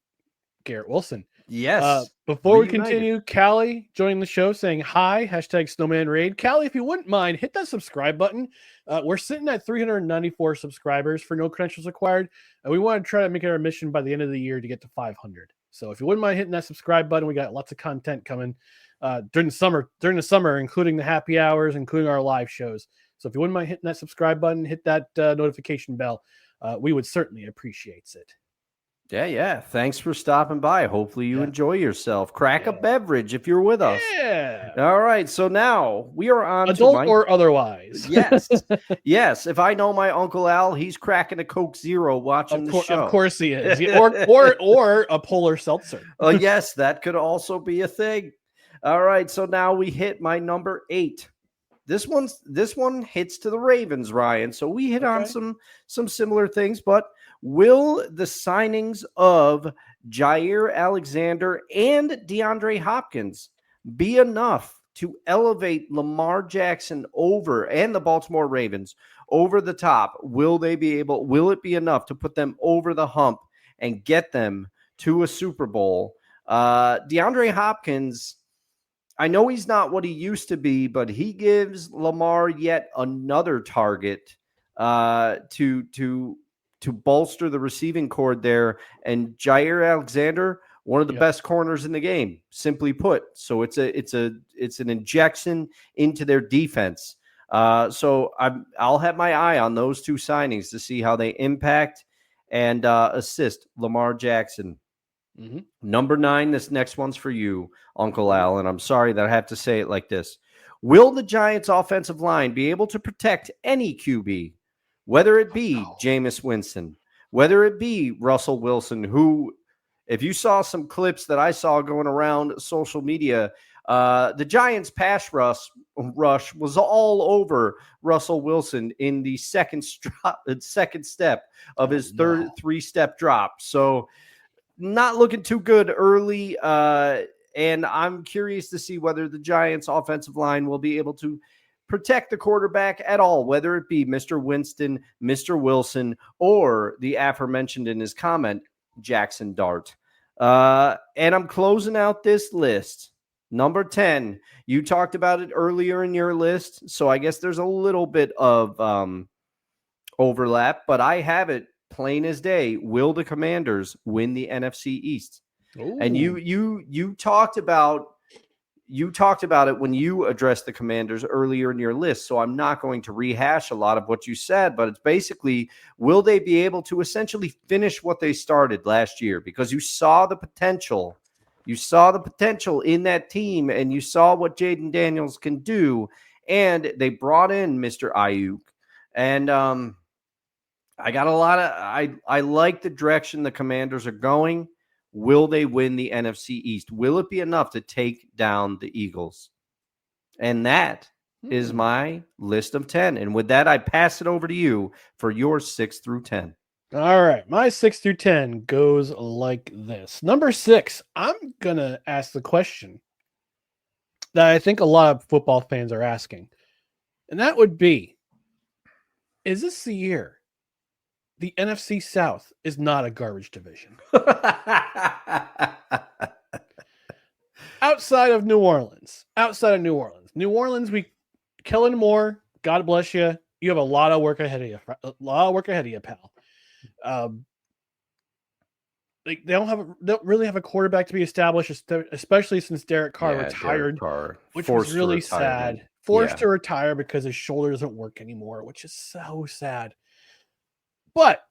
Garrett Wilson. Yes. Before we continue, Callie joining the show saying hi, # snowman raid. Callie, if you wouldn't mind, hit that subscribe button. We're sitting at 394 subscribers for no credentials required. And we want to try to make it our mission by the end of the year to get to 500. So if you wouldn't mind hitting that subscribe button, we got lots of content coming during the summer, including the happy hours, including our live shows. So if you wouldn't mind hitting that subscribe button, hit that notification bell, we would certainly appreciate it. Yeah. Thanks for stopping by. Hopefully you enjoy yourself. Crack a beverage if you're with us. Yeah. All right. So now we are on adult or otherwise. Yes. Yes. If I know my Uncle Al, he's cracking a Coke Zero watching the show. Of course he is. or a Polar Seltzer. Yes, that could also be a thing. All right. So now we hit my number 8. This one hits to the Ravens, Ryan. So we hit on some similar things, but will the signings of Jair Alexander and DeAndre Hopkins be enough to elevate Lamar Jackson and the Baltimore Ravens over the top? Will it be enough to put them over the hump and get them to a Super Bowl? DeAndre Hopkins, I know he's not what he used to be, but he gives Lamar yet another target to bolster the receiving cord there. And Jair Alexander, one of the best corners in the game, simply put. So it's an injection into their defense. So I'll have my eye on those 2 signings to see how they impact and assist Lamar Jackson. Mm-hmm. Number 9, this next one's for you, Uncle Al, and I'm sorry that I have to say it like this. Will the Giants' offensive line be able to protect any QB, whether it be Jameis Winston, whether it be Russell Wilson, who, if you saw some clips that I saw going around social media, the Giants' pass rush was all over Russell Wilson in the second step of his 3-step drop. So not looking too good early. And I'm curious to see whether the Giants' offensive line will be able to protect the quarterback at all, whether it be Mr. Winston, Mr. Wilson, or the aforementioned in his comment, Jackson Dart. And I'm closing out this list. Number 10, you talked about it earlier in your list, so I guess there's a little bit of overlap, but I have it plain as day. Will the Commanders win the NFC East? Ooh. And you talked about it when you addressed the Commanders earlier in your list, so I'm not going to rehash a lot of what you said, but it's basically, will they be able to essentially finish what they started last year? Because you saw the potential. You saw the potential in that team, and you saw what Jaden Daniels can do, and they brought in Mr. Ayuk. And I got a lot of I like the direction the Commanders are going. Will they win the NFC East? Will it be enough to take down the Eagles? And that is my list of 10. And with that, I pass it over to you for your 6 through 10. All right. My 6 through 10 goes like this. Number 6, I'm going to ask the question that I think a lot of football fans are asking. And that would be, is this the year the NFC South is not a garbage division? Outside of New Orleans, we Kellen Moore, God bless you. You have a lot of work ahead of you, pal. They don't really have a quarterback to be established, especially since Derek Carr retired, which was really sad. Forced to retire because his shoulder doesn't work anymore, which is so sad. But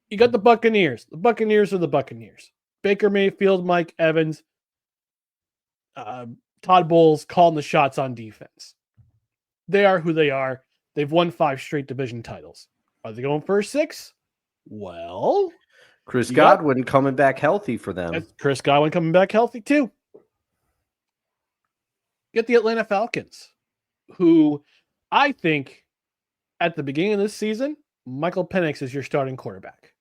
you got the Buccaneers. The Buccaneers are the Buccaneers. Baker Mayfield, Mike Evans, Todd Bowles calling the shots on defense. They are who they are. They've won 5 straight division titles. Are they going for a 6? Well, Chris Godwin coming back healthy for them. Chris Godwin coming back healthy too. Get the Atlanta Falcons, who I think at the beginning of this season, Michael Penix is your starting quarterback.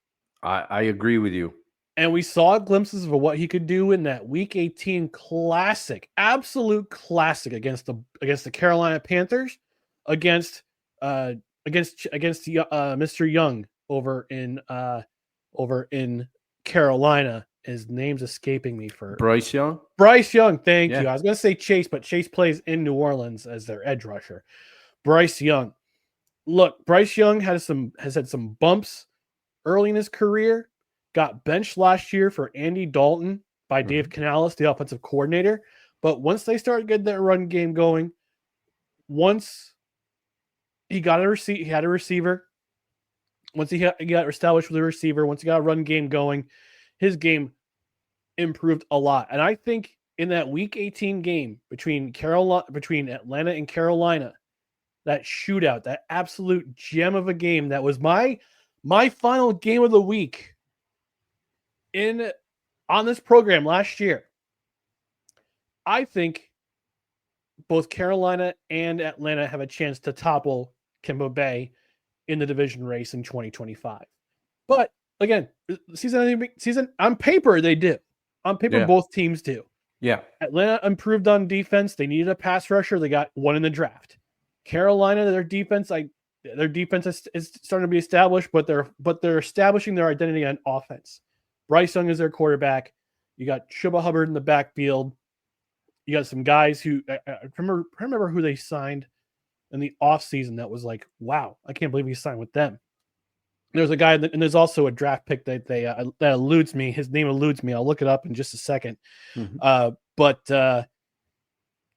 I agree with you. And we saw glimpses of what he could do in that Week 18 classic, absolute classic against the Carolina Panthers, against Mr. Young over in Carolina. His name's escaping me for Bryce Young. Bryce Young, thank you. I was going to say Chase, but Chase plays in New Orleans as their edge rusher. Bryce Young. Look, Bryce Young has had some bumps early in his career. Got benched last year for Andy Dalton by Dave Canales, the offensive coordinator. But once they started getting that run game going, once he got he had a receiver. Once he got established with a receiver, once he got a run game going, his game improved a lot. And I think in that Week 18 game between Atlanta and Carolina, that shootout, that absolute gem of a game, that was my final game of the week on this program last year. I think both Carolina and Atlanta have a chance to topple Tampa Bay in the division race in 2025. But again, season on paper, they do. On paper, both teams do. Yeah. Atlanta improved on defense. They needed a pass rusher. They got one in the draft. Carolina, their defense is starting to be established, but they're establishing their identity on offense. Bryce Young is their quarterback. You got Chuba Hubbard in the backfield. You got some guys who I remember who they signed in the offseason that was like, wow, I can't believe he signed with them. There's a guy, and there's also a draft pick that that eludes me. His name eludes me. I'll look it up in just a second.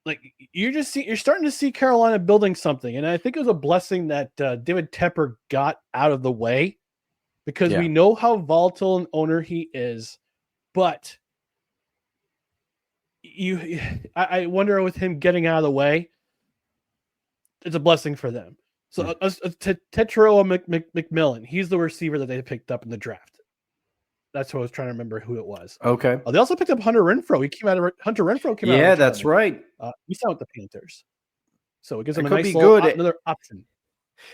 Like you're starting to see Carolina building something, and I think it was a blessing that David Tepper got out of the way, because we know how volatile an owner he is. But I wonder, with him getting out of the way, it's a blessing for them. So Tetro McMillan, he's the receiver that they picked up in the draft. That's what I was trying to remember who it was. Okay. They also picked up Hunter Renfrow. Hunter Renfrow came out. Yeah, that's right. He signed with the Panthers, so it gives him another option.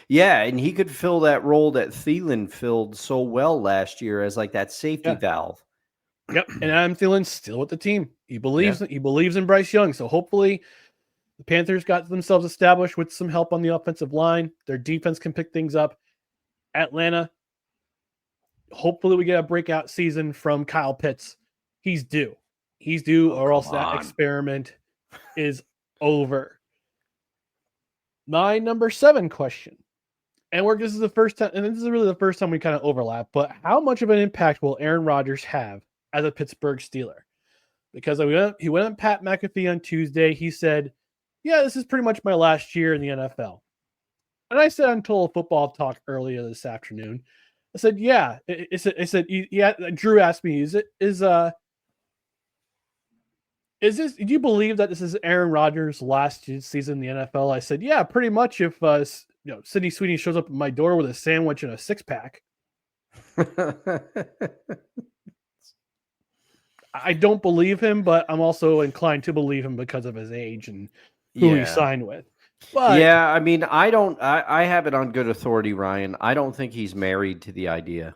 Yeah, and he could fill that role that Thielen filled so well last year as like that safety valve. Yep, and Adam Thielen's still with the team. He believes in Bryce Young, so hopefully The Panthers got themselves established with some help on the offensive line. Their defense can pick things up. Atlanta, hopefully we get a breakout season from Kyle Pitts. He's due. Or else that experiment is over. My number 7 question. And this is the first time, and this is really the first time we kind of overlap, but how much of an impact will Aaron Rodgers have as a Pittsburgh Steeler? Because he went on Pat McAfee on Tuesday. He said, yeah, this is pretty much my last year in the NFL. And I said on Total Football Talk earlier this afternoon, I said, yeah. Drew asked me, do you believe that this is Aaron Rodgers' last season in the NFL? I said, yeah, pretty much. If Sidney Sweeney shows up at my door with a sandwich and a 6-pack. I don't believe him, but I'm also inclined to believe him because of his age and who he signed with. But yeah, I mean, I have it on good authority, Ryan. I don't think he's married to the idea.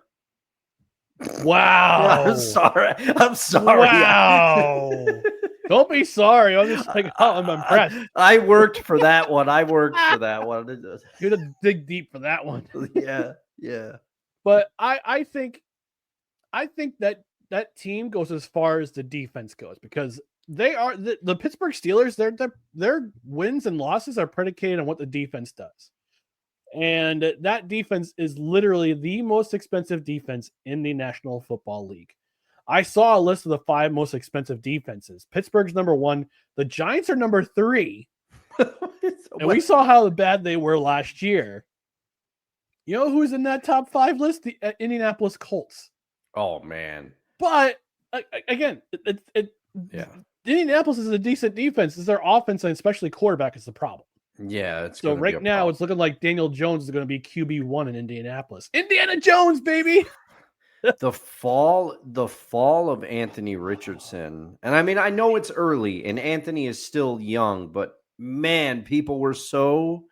Wow. I'm sorry. Wow. Don't be sorry. I'm just like, I'm impressed. I worked for that one. You had to dig deep for that one. Yeah. But I think that team goes as far as the defense goes, because they are the Pittsburgh Steelers. Their wins and losses are predicated on what the defense does. And that defense is literally the most expensive defense in the National Football League. I saw a list of the 5 most expensive defenses. Pittsburgh's number 1. The Giants are number 3. And we saw how bad they were last year. You know who's in that top 5 list? The Indianapolis Colts. Oh, man. But, again, Indianapolis is a decent defense. It's their offense, and especially quarterback, is the problem. Yeah. So right now, it's looking like Daniel Jones is going to be QB1 in Indianapolis. Indiana Jones, baby! the fall of Anthony Richardson. And I mean, I know it's early and Anthony is still young, but man, people were so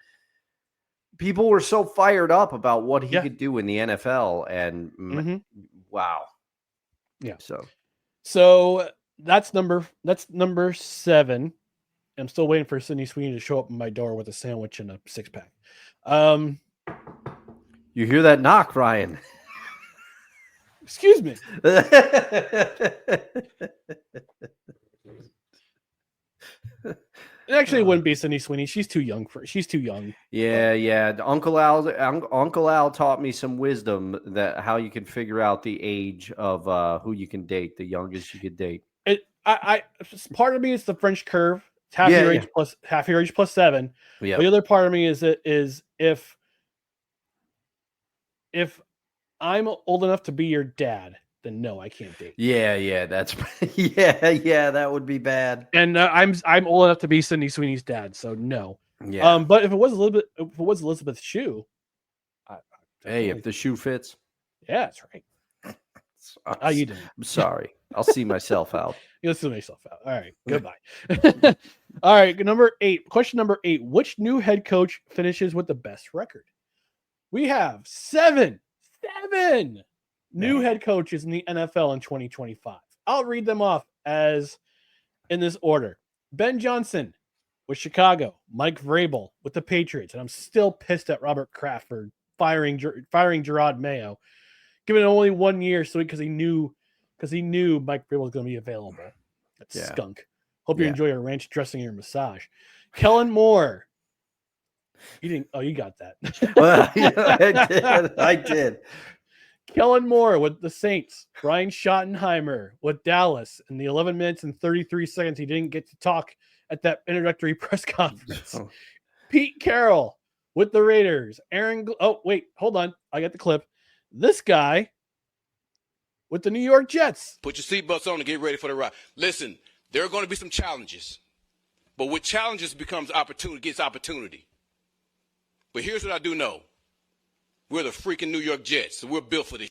fired up about what he could do in the NFL. And wow. Yeah. So that's number 7. I'm still waiting for Sidney Sweeney to show up at my door with a sandwich and a 6-pack. You hear that knock, Ryan? Excuse me. Actually, it wouldn't be Sidney Sweeney. She's too young. Yeah. Uncle Al taught me some wisdom that how you can figure out the age of who you can date, the youngest you could date. Part of me is the French curve. It's half your age plus 7. Yeah. The other part of me is if I'm old enough to be your dad, then no, I can't date. Yeah, that's that would be bad. And I'm old enough to be Sidney Sweeney's dad, so no. Yeah. But if it was Elizabeth's shoe, if the shoe fits. Yeah, that's right. You didn't. I'm sorry. I'll see myself out. You'll see myself out. All right. Goodbye. All right. Question number 8. Which new head coach finishes with the best record? We have 7 new head coaches in the NFL in 2025. I'll read them off as in this order. Ben Johnson with Chicago, Mike Vrabel with the Patriots, and I'm still pissed at Robert Kraft for firing Gerard Mayo, giving it only 1 year because he knew Mike Vrabel was going to be available. That's skunk. Hope you enjoy your ranch dressing and your massage. Kellen Moore. You didn't. Oh, you got that. Well, I did. Kellen Moore with the Saints. Brian Schottenheimer with Dallas. In the 11 minutes and 33 seconds he didn't get to talk at that introductory press conference. Pete Carroll with the Raiders. Oh, wait. Hold on. I got the clip. This guy with the New York Jets. Put your seatbelts on and get ready for the ride. Listen, there are going to be some challenges. But with challenges gets opportunity. But here's what I do know. We're the freaking New York Jets, so we're built for this.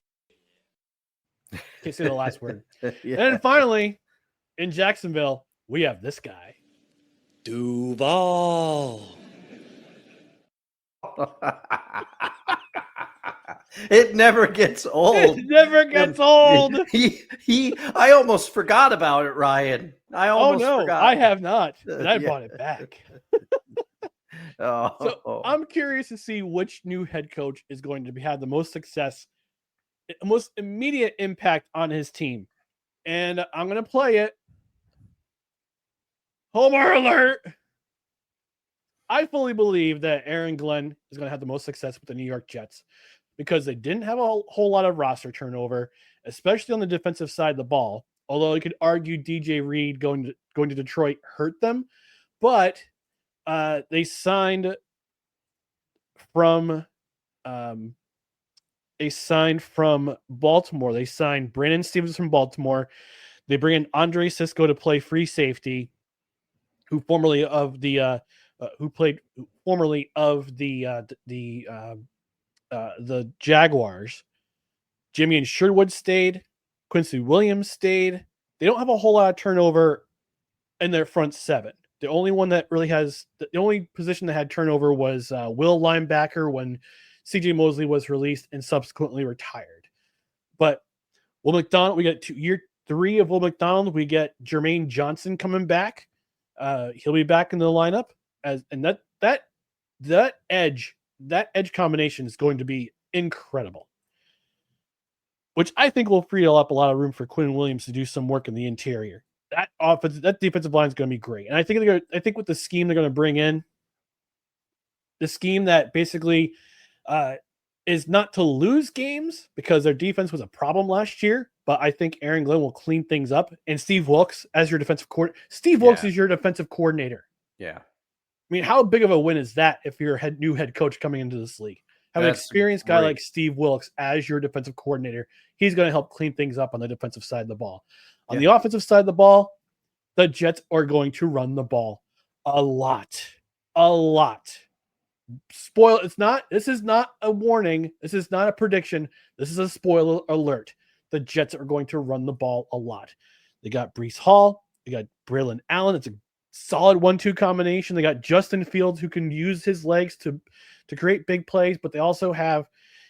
Can't say the last word. And then finally, in Jacksonville, we have this guy. Duval. It never gets old. It never gets old. I almost forgot about it, Ryan. I Oh almost no, forgot. I have not, and I Yeah. brought it back. Oh. So I'm curious to see which new head coach is going to have the most success, most immediate impact on his team. And I'm going to play it. Homer alert. I fully believe that Aaron Glenn is going to have the most success with the New York Jets because they didn't have a whole lot of roster turnover, especially on the defensive side of the ball. Although you could argue DJ Reed going to Detroit hurt them, but they signed from Baltimore. They signed Brandon Stevens from Baltimore. They bring in Andre Sisco to play free safety, who formerly of the Jaguars. Jimmy and Sherwood stayed. Quincy Williams stayed. They don't have a whole lot of turnover in their front seven. The only position that had turnover was Will linebacker when CJ Mosley was released and subsequently retired. But Will McDonald, we got year 3 of Will McDonald. We get Jermaine Johnson coming back. He'll be back in the lineup and that edge combination is going to be incredible, which I think will free up a lot of room for Quinn Williams to do some work in the interior. That defensive line is going to be great, and I think with the scheme they're going to bring in, the scheme that basically is not to lose games because their defense was a problem last year. But I think Aaron Glenn will clean things up, and Steve Wilkes as your defensive coordinator. Steve Wilkes is your defensive coordinator. Yeah. I mean, how big of a win is that if you're a new head coach coming into this league? Have an experienced guy like Steve Wilkes as your defensive coordinator. He's going to help clean things up on the defensive side of the ball. On the offensive side of the ball, the Jets are going to run the ball a lot. This is not a warning. This is not a prediction. This is a spoiler alert. The Jets are going to run the ball a lot. They got Breece Hall. They got Braylon Allen. It's a solid 1-2 combination. They got Justin Fields who can use his legs to create big plays, but they also have,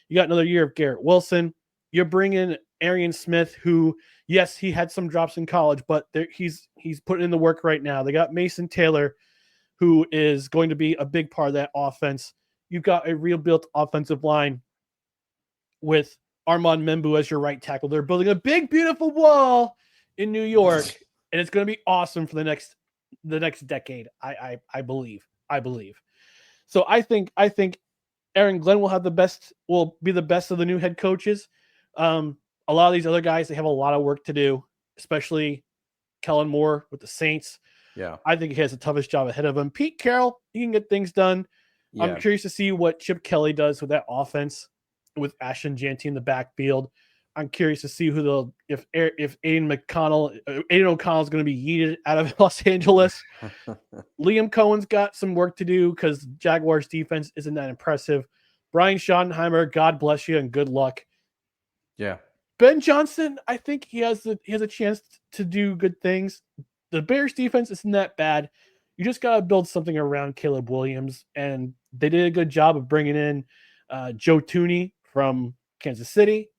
you got another year of Garrett Wilson. You bring in Arian Smith, who, yes, he had some drops in college, but he's putting in the work right now. They got Mason Taylor, who is going to be a big part of that offense. You've got a real built offensive line with Armand Membu as your right tackle. They're building a big, beautiful wall in New York, and it's going to be awesome for the next decade. I believe. So I think Aaron Glenn will be the best of the new head coaches. A lot of these other guys, they have a lot of work to do, especially Kellen Moore with the Saints. Yeah. I think he has the toughest job ahead of him. Pete Carroll, he can get things done. Yeah. I'm curious to see what Chip Kelly does with that offense with Ashton Jeanty in the backfield. I'm curious to see if Aiden O'Connell is going to be yeeted out of Los Angeles. Liam Cohen's got some work to do because Jaguars defense isn't that impressive. Brian Schottenheimer, God bless you and good luck. Yeah. Ben Johnson, I think he has a chance to do good things. The Bears defense isn't that bad. You just got to build something around Caleb Williams, and they did a good job of bringing in Joe Thuney from Kansas City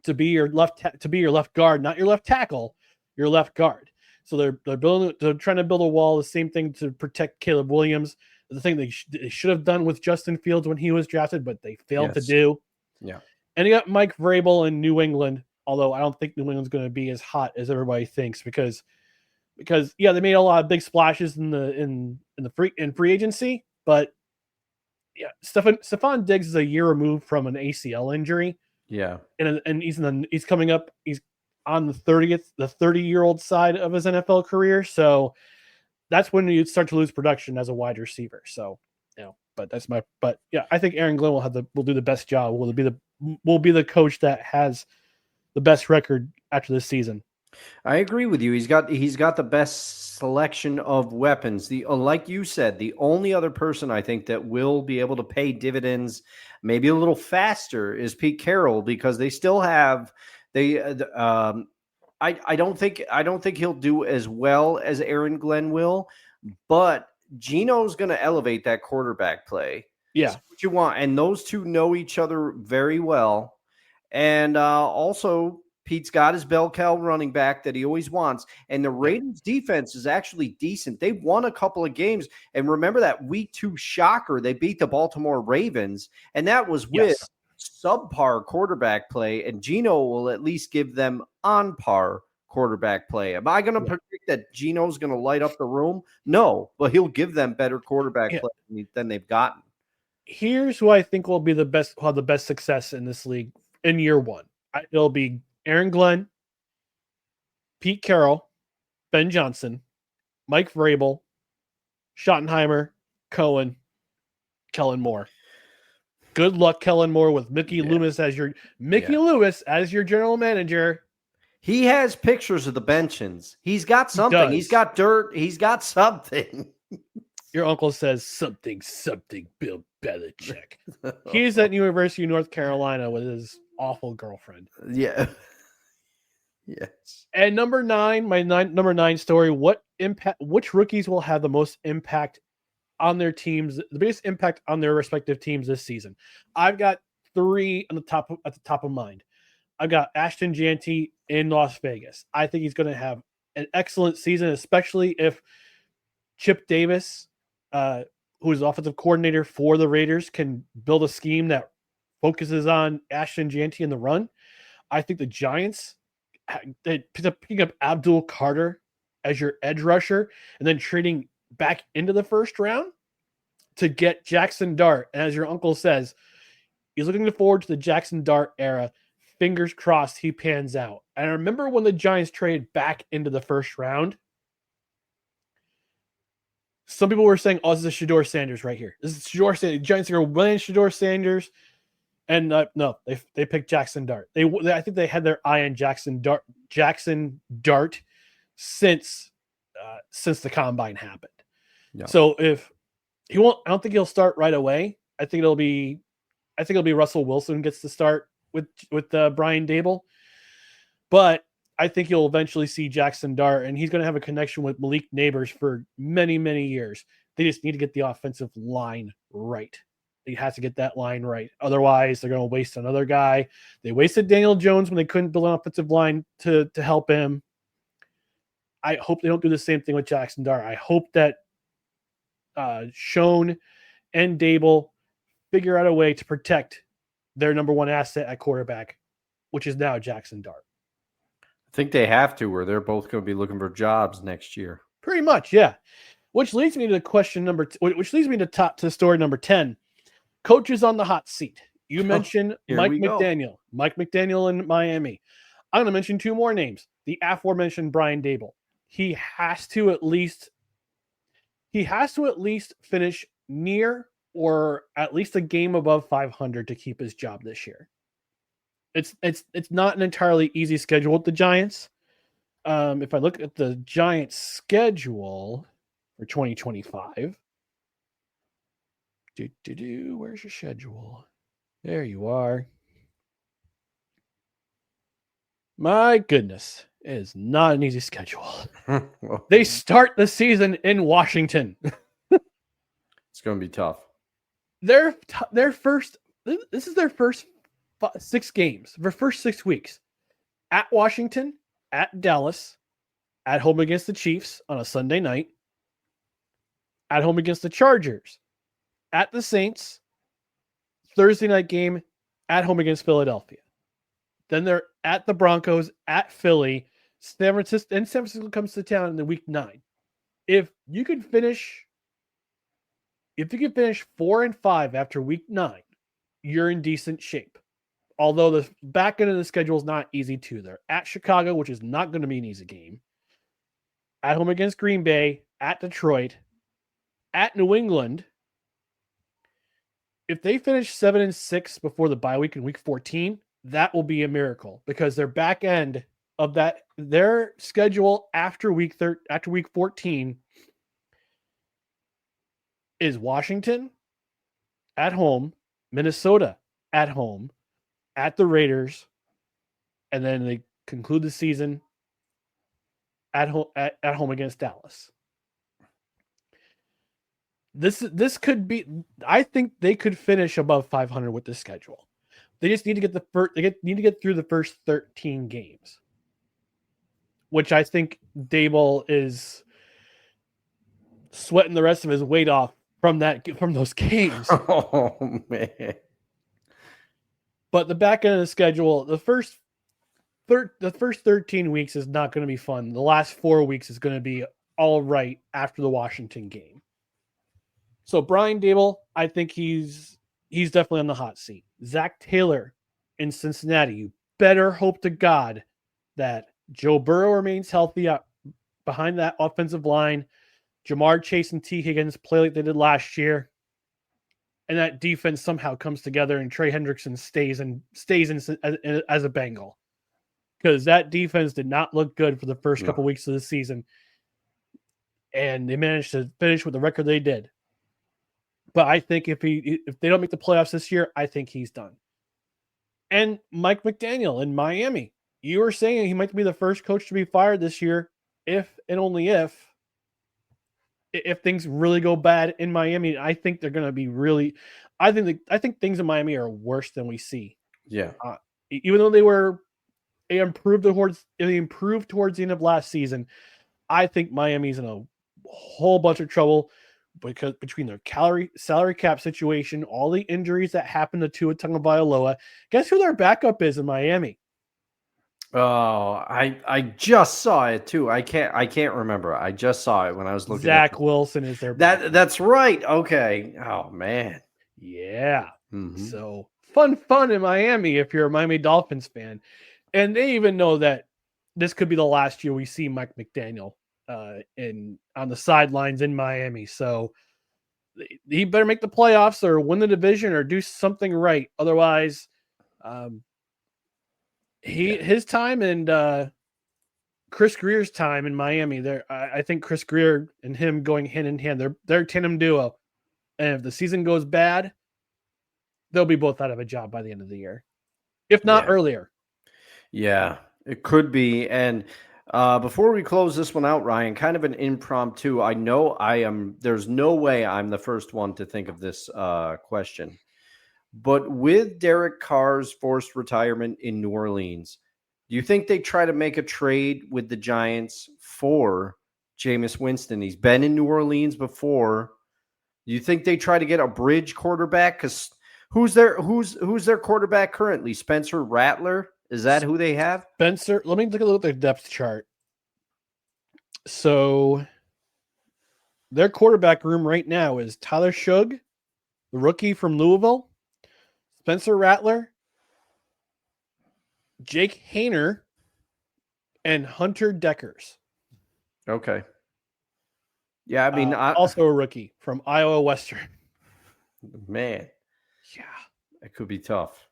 to be your left guard, not your left tackle, your left guard. So they're trying to build a wall. The same thing to protect Caleb Williams. The thing they should have done with Justin Fields when he was drafted, but they failed to do. Yeah. And you got Mike Vrabel in New England, although I don't think New England's going to be as hot as everybody thinks because they made a lot of big splashes in free agency, but yeah, Stephon Diggs is a year removed from an ACL injury. Yeah. And he's coming up, he's on the 30-year-old side of his NFL career. So that's when you start to lose production as a wide receiver. So, but I think Aaron Glenn will do the best job. Will be the coach that has the best record after this season. I agree with you. He's got the best selection of weapons. Like you said, the only other person I think that will be able to pay dividends maybe a little faster is Pete Carroll, because they still have I don't think he'll do as well as Aaron Glenn will, but Gino's going to elevate that quarterback play. Yeah. What you want. And those two know each other very well. And also, Pete's got his bell cow running back that he always wants. And the Raiders defense is actually decent. They won a couple of games. And remember that week 2 shocker, they beat the Baltimore Ravens. And that was with subpar quarterback play. And Geno will at least give them on par quarterback play. Am I going to predict that Geno's going to light up the room? No, but he'll give them better quarterback play than they've gotten. Here's who I think will be the best, will have the best success in this league in year one. It'll be Aaron Glenn, Pete Carroll, Ben Johnson, Mike Vrabel, Schottenheimer, Cohen, Kellen Moore. Good luck, Kellen Moore, with Mickey Loomis as your Lewis as your general manager. He has pictures of the benches. He's got something. He's got dirt. He's got something. Your uncle says something, Bill Belichick. He's at University of North Carolina with his awful girlfriend. Yeah. Yes. And number 9, number 9 story, which rookies will have the most impact on their teams, the biggest impact on their respective teams this season? I've got 3 at the top of mind. I've got Ashton Janty in Las Vegas. I think he's going to have an excellent season, especially if Chip Davis, who is the offensive coordinator for the Raiders, can build a scheme that focuses on Ashton Janty in the run. I think the Giants, picking up Abdul Carter as your edge rusher and then trading back into the first round to get Jackson Dart. And as your uncle says, he's looking forward to the Jackson Dart era. Fingers crossed he pans out. And I remember when the Giants traded back into the first round, some people were saying, oh, this is Shedeur Sanders right here. This is Shedeur Sanders. The Giants are going to win Shedeur Sanders. And no, they picked Jackson Dart. I think they had their eye on Jackson Dart since the combine happened. Yeah. So if he won't, I don't think he'll start right away. I think it'll be Russell Wilson gets to start with Brian Dable, but I think you'll eventually see Jackson Dart, and he's going to have a connection with Malik Neighbors for many, many years. They just need to get the offensive line right. They have to get that line right. Otherwise, they're going to waste another guy. They wasted Daniel Jones when they couldn't build an offensive line to help him. I hope they don't do the same thing with Jackson Dart. I hope that Schoen and Dable figure out a way to protect their number 1 asset at quarterback, which is now Jackson Dart. I think they have to, or they're both going to be looking for jobs next year. Pretty much, yeah. Which leads me to question which leads me to story number 10. Coaches on the hot seat. You mentioned Mike McDaniel. Mike McDaniel in Miami. I'm going to mention 2 more names. The aforementioned Brian Dable. He has to at least finish near or at least a game above 500 to keep his job this year. It's not an entirely easy schedule with the Giants. If I look at the Giants schedule for 2025, where's your schedule? There you are. My goodness, it is not an easy schedule. They start the season in Washington. It's going to be tough. This is their first 6 games, their first 6 weeks. At Washington, at Dallas, at home against the Chiefs on a Sunday night, at home against the Chargers, at the Saints, Thursday night game, at home against Philadelphia. Then they're at the Broncos, at Philly, San Francisco comes to town in the week 9. If you could finish 4-5 after week 9, you're in decent shape. Although the back end of the schedule is not easy too. They're at Chicago, which is not going to be an easy game. At home against Green Bay, at Detroit, at New England. If they finish 7-6 before the bye week in week 14, that will be a miracle because their back end of their schedule after week 14 is Washington at home, Minnesota at home, at the Raiders, and then they conclude the season at home against Dallas. This could be. I think they could finish above 500 with this schedule. They just need to get the first. Need to get through the first 13 games, which I think Dable is sweating the rest of his weight off from those games. Oh man! But the back end of the schedule, the first 13 weeks is not going to be fun. The last 4 weeks is going to be all right after the Washington game. So Brian Dable, I think he's definitely on the hot seat. Zach Taylor in Cincinnati, you better hope to God that Joe Burrow remains healthy behind that offensive line. Jamar Chase and T. Higgins play like they did last year. And that defense somehow comes together and Trey Hendrickson stays in as a Bengal. Because that defense did not look good for the first couple weeks of the season. And they managed to finish with the record they did. But I think if they don't make the playoffs this year, I think he's done. And Mike McDaniel in Miami. You were saying he might be the first coach to be fired this year, if and only if things really go bad in Miami. I think they're going to be really. I think things in Miami are worse than we see. Yeah. Even though they improved towards the end of last season, I think Miami's in a whole bunch of trouble because between their salary cap situation, all the injuries that happened to Tua Tagovailoa. Guess who their backup is in Miami? Oh, I just saw it too. I can't remember. I just saw it when I was looking. Zach Wilson is their backup. That's right. Okay. Oh man. Yeah. Mm-hmm. So fun in Miami if you're a Miami Dolphins fan. And they even know that this could be the last year we see Mike McDaniel on the sidelines in Miami. So he better make the playoffs or win the division or do something right. Otherwise, his time and Chris Greer's time in Miami, I think Chris Greer and him going hand in hand, they're a tandem duo. And if the season goes bad, they'll be both out of a job by the end of the year, if not earlier. Yeah, it could be. And before we close this one out, Ryan, kind of an impromptu. I know there's no way I'm the first one to think of this question. But with Derek Carr's forced retirement in New Orleans, do you think they try to make a trade with the Giants for Jameis Winston? He's been in New Orleans before. Do you think they try to get a bridge quarterback? Because who's their quarterback currently? Spencer Rattler? Is that who they have? Spencer, let me take a look at their depth chart. So their quarterback room right now is Tyler Shugg, the rookie from Louisville, Spencer Rattler, Jake Hayner, and Hunter Deckers. Okay. Yeah, I mean, also a rookie from Iowa Western. Man. Yeah. It could be tough.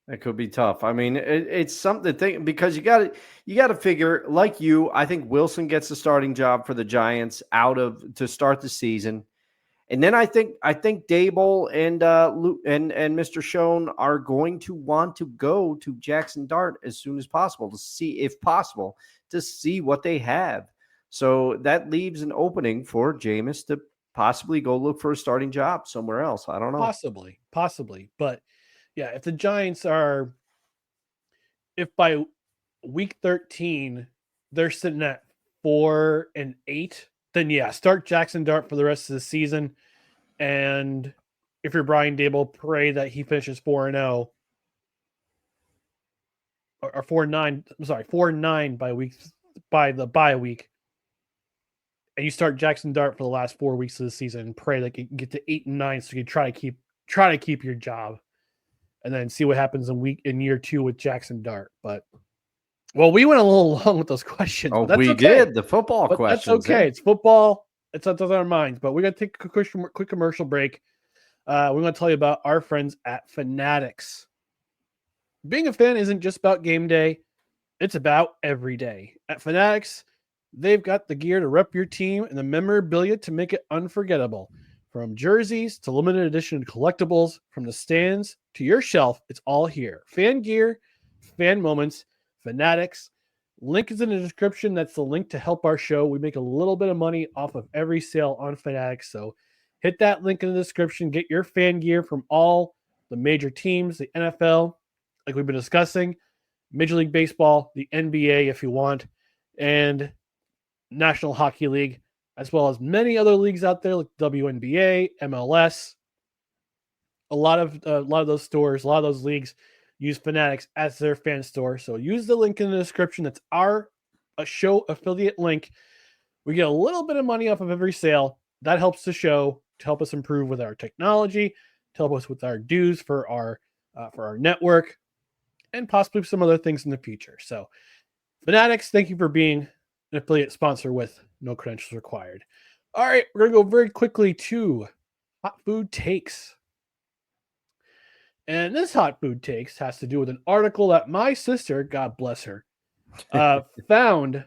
It could be tough. I mean, it's something to think because you got to figure, like you, I think Wilson gets the starting job for the Giants to start the season. And then I think Dable and Mr. Schoen are going to want to go to Jackson Dart as soon as possible to see what they have. So that leaves an opening for Jameis to possibly go look for a starting job somewhere else. I don't know. Possibly. But yeah, if the Giants if by week 13 they're sitting at 4-8, then yeah, start Jackson Dart for the rest of the season. And if you're Brian Dable, pray that he finishes 4-0 or 4-9. I'm sorry, 4-9 by the bye week. And you start Jackson Dart for the last 4 weeks of the season and pray that you can get to 8-9 so you can try to keep your job. And then see what happens in year 2 with Jackson Dart. But we went a little long with those questions. Oh, that's we okay. did the football but questions. That's okay. It's football. It's on our minds. But we're gonna take a quick commercial break. We're gonna tell you about our friends at Fanatics. Being a fan isn't just about game day; it's about every day. At Fanatics, they've got the gear to rep your team and the memorabilia to make it unforgettable. From jerseys to limited edition collectibles, from the stands to your shelf, it's all here. Fan gear, fan moments, Fanatics. Link is in the description. That's the link to help our show. We make a little bit of money off of every sale on Fanatics. So hit that link in the description. Get your fan gear from all the major teams, the NFL, like we've been discussing, Major League Baseball, the NBA if you want, and National Hockey League, as well as many other leagues out there like WNBA, MLS. A lot of those stores, a lot of those leagues use Fanatics as their fan store. So use the link in the description. That's our show affiliate link. We get a little bit of money off of every sale. That helps the show to help us improve with our technology, to help us with our dues for our network, and possibly some other things in the future. So Fanatics, thank you for being an affiliate sponsor with no credentials required. All right, we're going to go very quickly to Hot Food Takes. And this Hot Food Takes has to do with an article that my sister, God bless her, found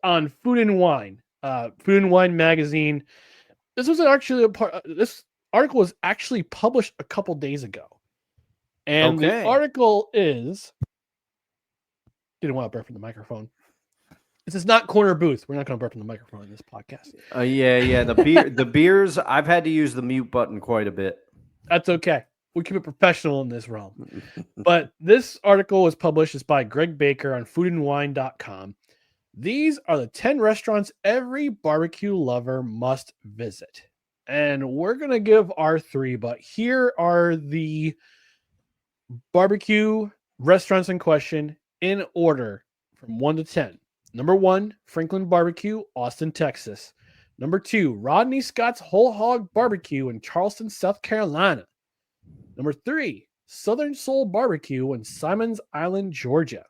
on Food and Wine magazine. This was actually this article was actually published a couple days ago. And the article is, didn't want to burp in the microphone. This is not Corner Booth. We're not going to burp in the microphone in this podcast. Yeah. The beers, I've had to use the mute button quite a bit. That's okay. We keep it professional in this realm. But this article was published by Greg Baker on foodandwine.com. These are the 10 restaurants every barbecue lover must visit. And we're going to give our 3, but here are the barbecue restaurants in question in order from 1 to 10. Number 1, Franklin Barbecue, Austin, Texas. Number 2, Rodney Scott's Whole Hog Barbecue in Charleston, South Carolina. Number 3, Southern Soul Barbecue in Simons Island, Georgia.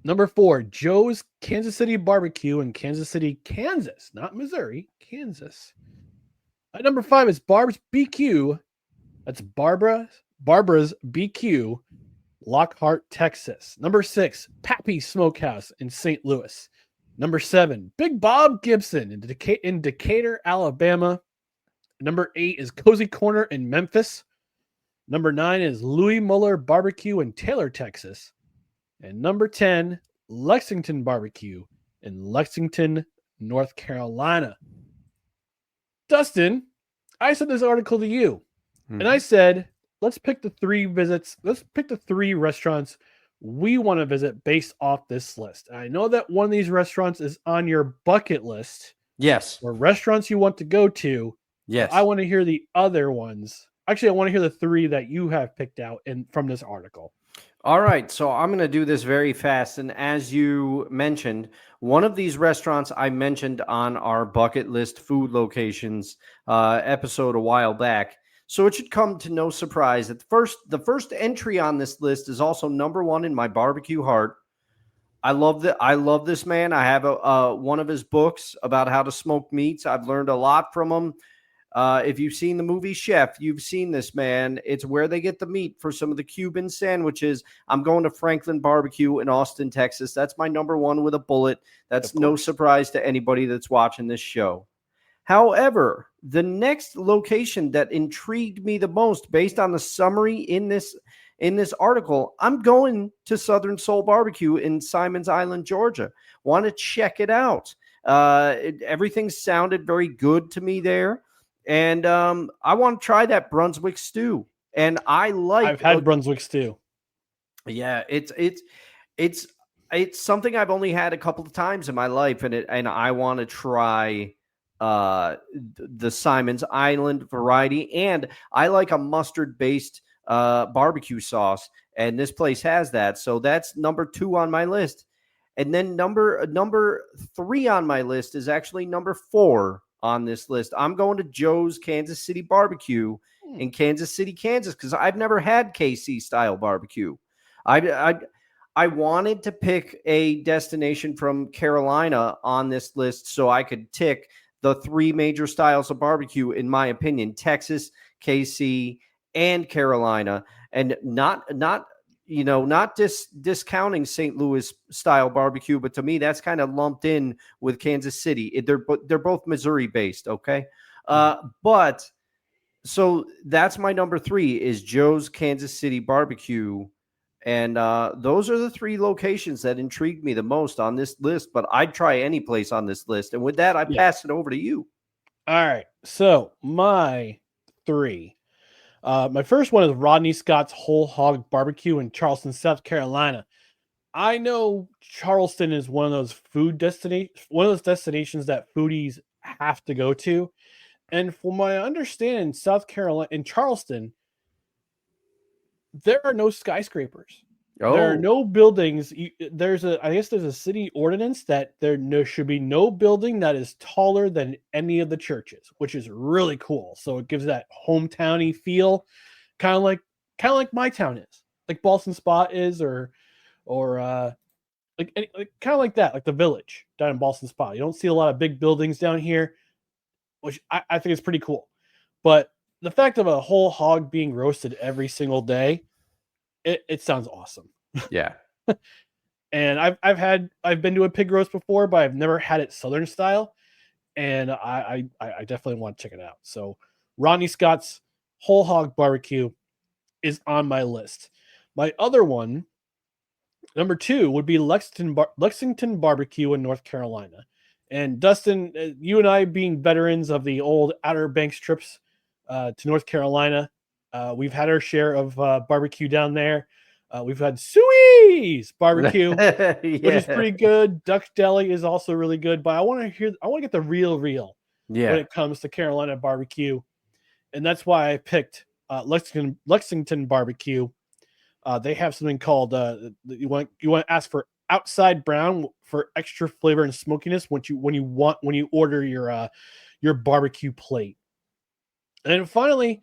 Number 4, Joe's Kansas City Barbecue in Kansas City, Kansas. Not Missouri, Kansas. At number 5 is Barb's BQ. That's Barbara's BQ, Lockhart, Texas. Number 6, Pappy's Smokehouse in St. Louis. Number 7, Big Bob Gibson in Decatur, Alabama. Number 8 is Cozy Corner in Memphis. Number 9 is Louis Muller Barbecue in Taylor, Texas. And number 10, Lexington Barbecue in Lexington, North Carolina. Dustin, I sent this article to you, and I said, let's pick the 3 visits. Let's pick the 3 restaurants we want to visit based off this list. And I know that one of these restaurants is on your bucket list. Yes. Or restaurants you want to go to. Yes. I want to hear the other ones. Actually, I want to hear the 3 that you have picked out from this article. All right, so I'm going to do this very fast. And as you mentioned, one of these restaurants I mentioned on our bucket list food locations episode a while back. So it should come to no surprise that the first entry on this list is also number 1 in my barbecue heart. I love this man. I have one of his books about how to smoke meats. I've learned a lot from him. If you've seen the movie Chef, you've seen this man. It's where they get the meat for some of the Cuban sandwiches. I'm going to Franklin Barbecue in Austin, Texas. That's my number 1 with a bullet. That's no surprise to anybody that's watching this show. However, the next location that intrigued me the most based on the summary in this article, I'm going to Southern Soul Barbecue in Simons Island, Georgia. Want to check it out. Everything sounded very good to me there. And I want to try that Brunswick stew. And I've had Brunswick stew. Yeah, it's something I've only had a couple of times in my life, and I want to try the Simons Island variety. And I like a mustard-based barbecue sauce, and this place has that. So that's number 2 on my list. And then number 3 on my list is actually number 4 on this list. I'm going to Joe's Kansas City Barbecue in Kansas City, Kansas, because I've never had KC style barbecue. I wanted to pick a destination from Carolina on this list so I could tick the 3 major styles of barbecue, in my opinion: Texas, KC, and Carolina, and not discounting St. Louis style barbecue, but to me that's kind of lumped in with Kansas City. They're both Missouri based, okay? But so that's my number 3 is Joe's Kansas City Barbecue, and those are the 3 locations that intrigued me the most on this list. But I'd try any place on this list. And with that, I pass it over to you. All right. So my 3. My first one is Rodney Scott's Whole Hog Barbecue in Charleston, South Carolina. I know Charleston is one of those one of those destinations that foodies have to go to. And from my understanding, South Carolina in Charleston, there are no skyscrapers. There are Oh, no buildings. I guess there's a city ordinance that there should be no building that is taller than any of the churches, which is really cool. So it gives that hometowny feel, kind of like my town is, like Boston Spa is, or like kind of like that, like the Village down in Boston Spa. You don't see a lot of big buildings down here, which I think is pretty cool. But the fact of a whole hog being roasted every single day, it sounds awesome. yeah. And I've been to a pig roast before, but I've never had it Southern style, and I definitely want to check it out. So Ronnie Scott's Whole Hog Barbecue is on my list. My other one, number 2, would be Lexington Barbecue in North Carolina. And Dustin, you and I being veterans of the old Outer Banks trips to North Carolina, we've had our share of barbecue down there. We've had Suey's barbecue, which is pretty good. Duck Deli is also really good, but I want to get the real when Yeah. it comes to Carolina barbecue, and that's why I picked Lexington Barbecue. They have something called you want to ask for outside brown for extra flavor and smokiness when you order your barbecue plate. And finally,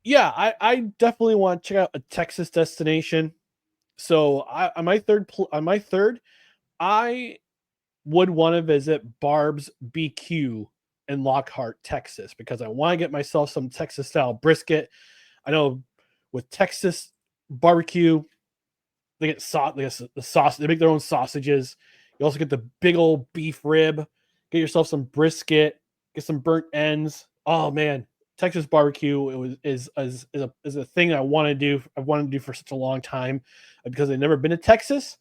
yeah, I definitely want to check out a Texas destination. So on my third, I would want to visit Barb's BQ in Lockhart, Texas, because I want to get myself some Texas style brisket. I know with Texas barbecue, they get the sauce. They make their own sausages. You also get the big old beef rib. Get yourself some brisket. Get some burnt ends. Oh man, Texas barbecue is a thing I want to do. I've wanted to do for such a long time because I've never been to Texas.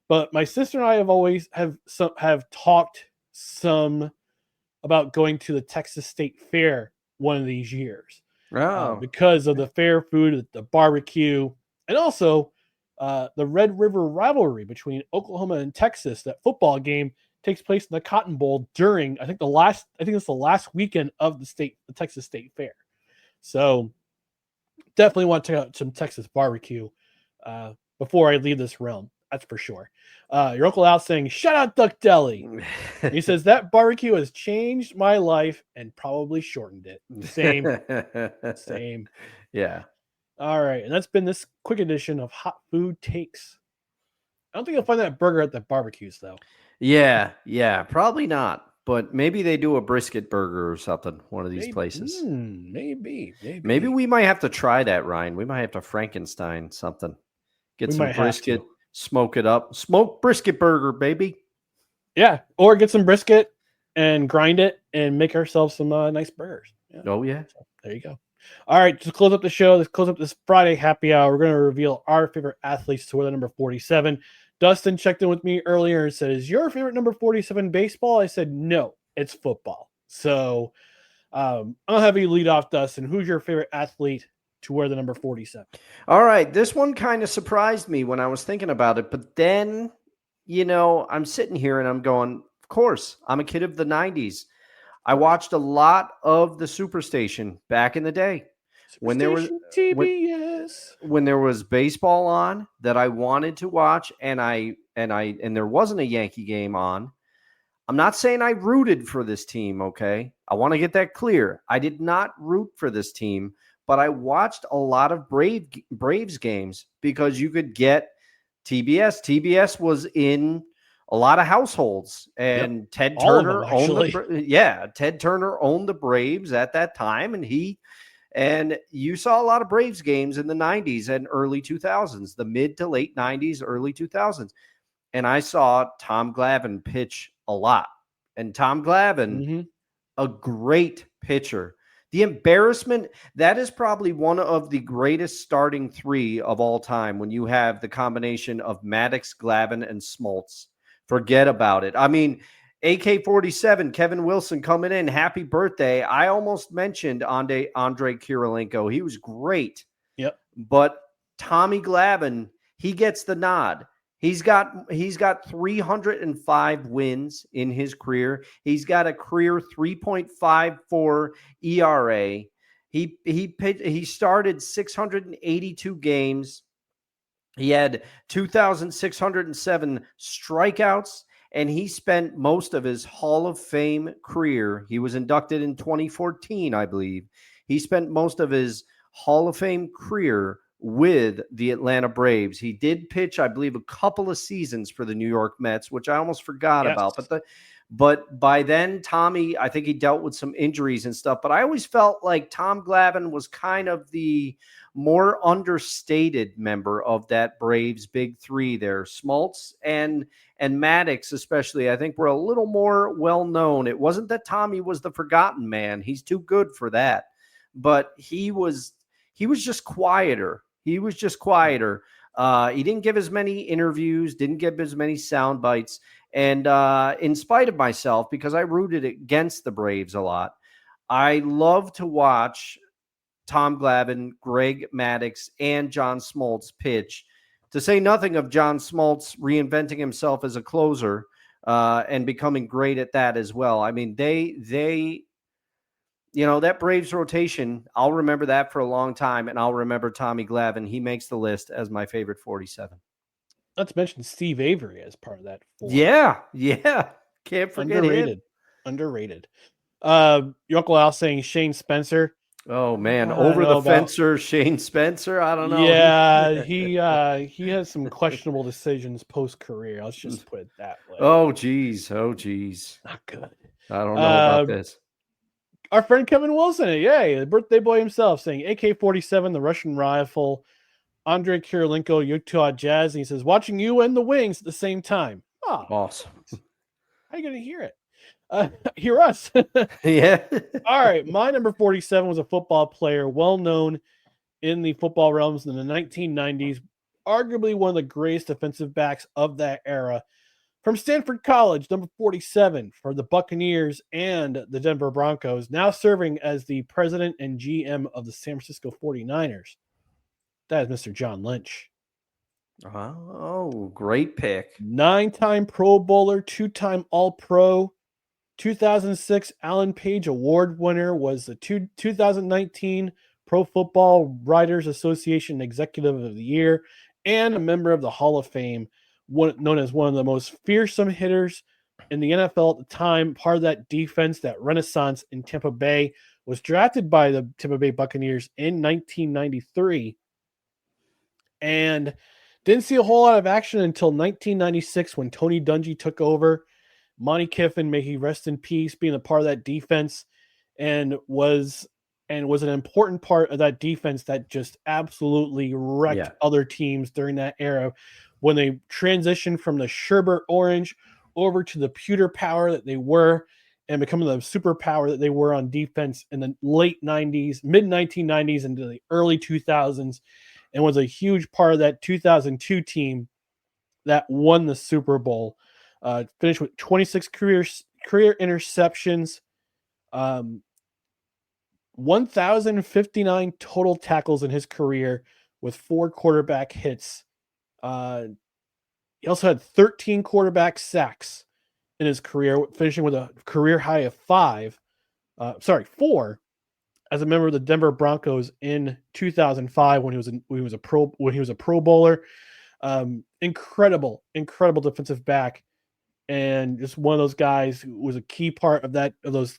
But my sister and I have talked some about going to the Texas State Fair one of these years because of the fair food, the barbecue, and also the Red River rivalry between Oklahoma and Texas. That football game takes place in the Cotton Bowl during I think it's the last weekend of the Texas State Fair. So definitely want to check out some Texas barbecue before I leave this realm. That's for sure. Your Uncle Al saying, "Shout out Duck Deli." He says that barbecue has changed my life and probably shortened it. Same. Yeah. All right, and that's been this quick edition of Hot Food Takes. I don't think you'll find that burger at the barbecues though. Yeah, probably not. But maybe they do a brisket burger or something, one of these places. Maybe. Maybe we might have to try that, Ryan. We might have to Frankenstein something. Get some brisket, smoke it up. Smoked brisket burger, baby. Yeah, or get some brisket and grind it and make ourselves some nice burgers. Yeah. Oh, yeah. So, there you go. All right, to close up the show, let's close up this Friday happy hour. We're going to reveal our favorite athletes to wear the number 47. Dustin checked in with me earlier and said, "Is your favorite number 47 baseball?" I said, "No, it's football." So I'll have you lead off, Dustin. Who's your favorite athlete to wear the number 47? All right, this one kind of surprised me when I was thinking about it, but then, I'm sitting here and I'm going, of course, I'm a kid of the 90s. I watched a lot of the Superstation back in the day. When there was TBS. When there was baseball on that I wanted to watch and there wasn't a Yankee game on. I'm not saying I rooted for this team, okay? I want to get that clear. I did not root for this team, but I watched a lot of Braves games because you could get TBS. TBS was in a lot of households, and Ted Turner Ted Turner owned the Braves at that time, and you saw a lot of Braves games in the 90s and early 2000s, the mid to late 90s, early 2000s. And I saw Tom Glavine pitch a lot. And Tom Glavine, a great pitcher. The embarrassment, that is probably one of the greatest starting three of all time when you have the combination of Maddox, Glavine, and Smoltz. Forget about it. I mean, AK-47, Kevin Wilson coming in. Happy birthday. I almost mentioned Andrei Kirilenko. He was great. Yep. But Tommy Glavine, he gets the nod. He's got 305 wins in his career. He's got a career 3.54 ERA. He started 682 games. He had 2,607 strikeouts, and he spent most of his Hall of Fame career. He was inducted in 2014, I believe. He spent most of his Hall of Fame career with the Atlanta Braves. He did pitch, I believe, a couple of seasons for the New York Mets, which I almost forgot about. But by then, Tommy, I think he dealt with some injuries and stuff. But I always felt like Tom Glavine was kind of the more understated member of that Braves big three there. Smoltz and Maddox, especially, I think were a little more well known. It wasn't that Tommy was the forgotten man. He's too good for that. But he was just quieter. He didn't give as many interviews, didn't give as many sound bites. And in spite of myself, because I rooted against the Braves a lot, I love to watch Tom Glavine, Greg Maddux, and John Smoltz pitch, to say nothing of John Smoltz reinventing himself as a closer and becoming great at that as well. I mean, they that Braves rotation, I'll remember that for a long time, and I'll remember Tommy Glavine. He makes the list as my favorite 47. Not to mention Steve Avery as part of that. Yeah. Can't forget him. Underrated. Your Uncle Al saying Shane Spencer. Oh man, over the fencer, Shane Spencer. I don't know. Yeah, he has some questionable decisions post career. Let's just put it that way. Oh geez. Not good. I don't know about this. Our friend Kevin Wilson, yay, the birthday boy himself, saying AK-47, the Russian rifle, Andrei Kirilenko, Utah Jazz, and he says, watching you and the Wings at the same time. Oh, awesome. How are you going to hear it? Hear us. Yeah. All right. My number 47 was a football player, well known in the football realms in the 1990s, arguably one of the greatest defensive backs of that era. From Stanford College, number 47 for the Buccaneers and the Denver Broncos, now serving as the president and GM of the San Francisco 49ers. That is Mr. John Lynch. Oh, great pick. 9-time Pro Bowler, 2-time All-Pro, 2006 Alan Page Award winner, was the 2019 Pro Football Writers Association Executive of the Year, and a member of the Hall of Fame, known as one of the most fearsome hitters in the NFL at the time, part of that defense, that renaissance in Tampa Bay, was drafted by the Tampa Bay Buccaneers in 1993 and didn't see a whole lot of action until 1996 when Tony Dungy took over. Monty Kiffin, may he rest in peace, being a part of that defense, and was an important part of that defense that just absolutely wrecked other teams during that era when they transitioned from the Sherbert Orange over to the pewter power that they were and becoming the superpower that they were on defense in the late 90s, mid 1990s into the early 2000s, and was a huge part of that 2002 team that won the Super Bowl. Finished with 26 career interceptions, 1,059 total tackles in his career with 4 quarterback hits. He also had 13 quarterback sacks in his career, finishing with a career high of 4 as a member of the Denver Broncos in 2005 when he was a Pro Bowler. Incredible defensive back, and just one of those guys who was a key part of those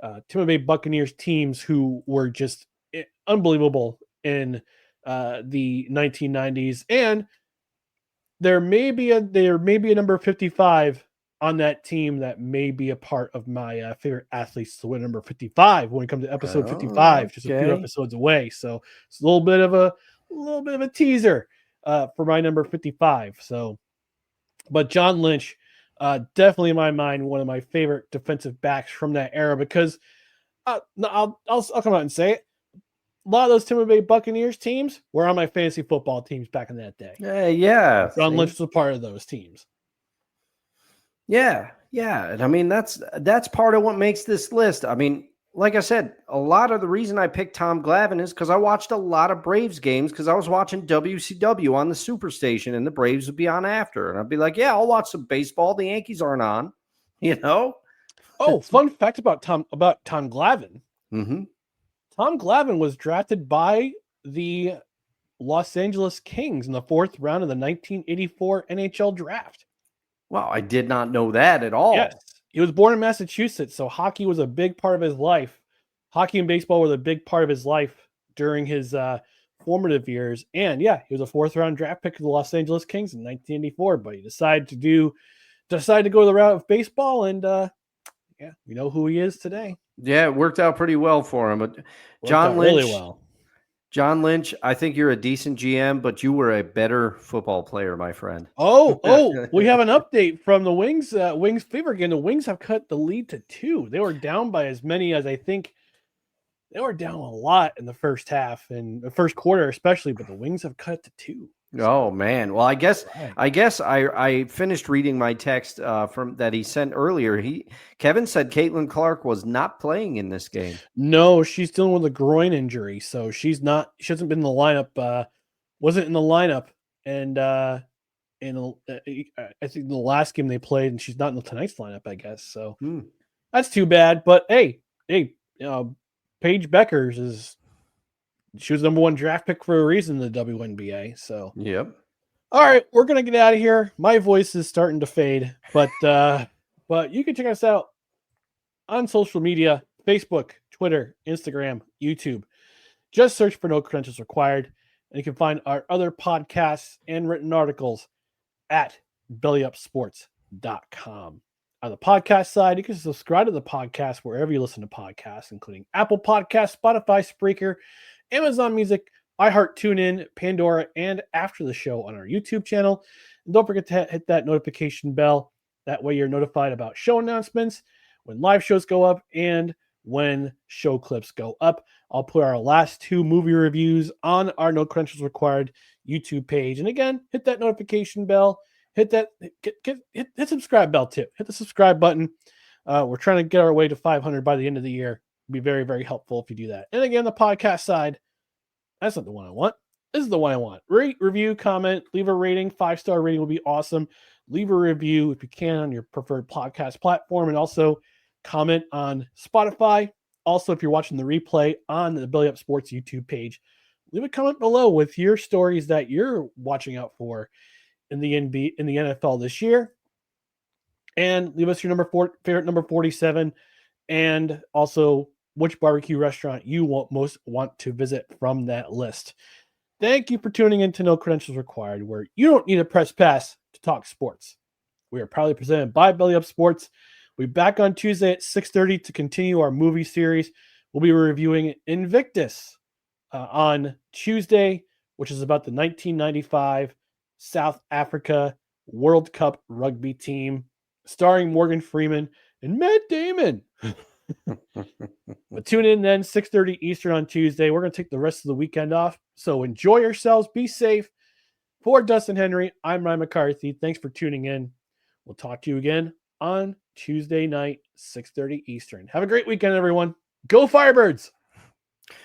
Tampa Bay Buccaneers teams who were just unbelievable in the 1990s. And there may be a number 55 on that team that may be a part of my favorite athletes to win number 55 when it comes to episode 55, just a few episodes away. So it's a little bit of a teaser for my number 55. So, but John Lynch, definitely in my mind, one of my favorite defensive backs from that era, because I'll come out and say it. A lot of those Tampa Bay Buccaneers teams were on my fantasy football teams back in that day. Yeah. John Lynch was a part of those teams. Yeah. Yeah, and I mean that's part of what makes this list. I mean, like I said, a lot of the reason I picked Tom Glavine is because I watched a lot of Braves games because I was watching WCW on the Superstation, and the Braves would be on after, and I'd be like, "Yeah, I'll watch some baseball. The Yankees aren't on," you know. Oh, fun fact about Tom Glavine. Mm-hmm. Tom Glavine was drafted by the Los Angeles Kings in the 4th round of the 1984 NHL draft. Wow, I did not know that at all. Yes. He was born in Massachusetts, so hockey was a big part of his life. Hockey and baseball were a big part of his life during his formative years. And yeah, he was a 4th round draft pick of the Los Angeles Kings in 1984, but he decided to go the route of baseball, and yeah, we know who he is today. Yeah, it worked out pretty well for him. But Worked out really well. John Lynch, I think you're a decent GM, but you were a better football player, my friend. Oh, we have an update from the Wings. Wings Fever game. The Wings have cut the lead to 2. They were down by as many as I think. They were down a lot in the first half and the first quarter, especially. But the Wings have cut to 2. Oh man! Well, I guess I finished reading my text from that he sent earlier. Kevin said Caitlin Clark was not playing in this game. No, she's dealing with a groin injury, so she's not. She hasn't been in the lineup. Wasn't in the lineup, and I think the last game they played, and she's not in the tonight's lineup. I guess so. That's too bad. But hey, Paige Beckers she was the number 1 draft pick for a reason in the WNBA. So yep. All right, we're gonna get out of here. My voice is starting to fade, but you can check us out on social media: Facebook, Twitter, Instagram, YouTube. Just search for No Credentials Required, and you can find our other podcasts and written articles at bellyupsports.com. On the podcast side, you can subscribe to the podcast wherever you listen to podcasts, including Apple Podcasts, Spotify, Spreaker, Amazon Music, iHeart, TuneIn, Pandora, and after the show on our YouTube channel. And don't forget to hit that notification bell. That way you're notified about show announcements, when live shows go up, and when show clips go up. I'll put our last 2 movie reviews on our No Credentials Required YouTube page. And again, hit that notification bell. Hit that hit subscribe bell too. Hit the subscribe button. We're trying to get our way to 500 by the end of the year. It'd be very, very helpful if you do that. And again, the podcast side, that's not the one I want. This is the one I want. Rate, review, comment, leave a rating. 5-star rating would be awesome. Leave a review if you can on your preferred podcast platform, and also comment on Spotify. Also, if you're watching the replay on the Belly Up Sports YouTube page, leave a comment below with your stories that you're watching out for in the NFL this year, and leave us your favorite number 47, and also which barbecue restaurant you most want to visit from that list. Thank you for tuning in to No Credentials Required, where you don't need a press pass to talk sports. We are proudly presented by Belly Up Sports. We'll be back on Tuesday at 6:30 to continue our movie series. We'll be reviewing Invictus on Tuesday, which is about the 1995 South Africa World Cup rugby team, starring Morgan Freeman and Matt Damon. But tune in then, 6:30 Eastern on Tuesday. We're going to take the rest of the weekend off, so enjoy yourselves. Be safe. For Dustin Henry, I'm Ryan McCarthy. Thanks for tuning in. We'll talk to you again on Tuesday night, 6:30 Eastern. Have a great weekend, everyone. Go Firebirds!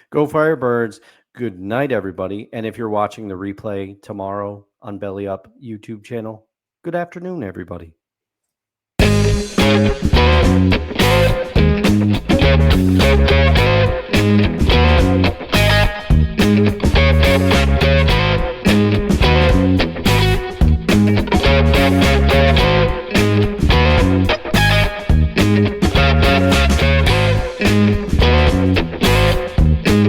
Go Firebirds. Good night, everybody. And if you're watching the replay tomorrow on Belly Up YouTube channel, good afternoon, everybody.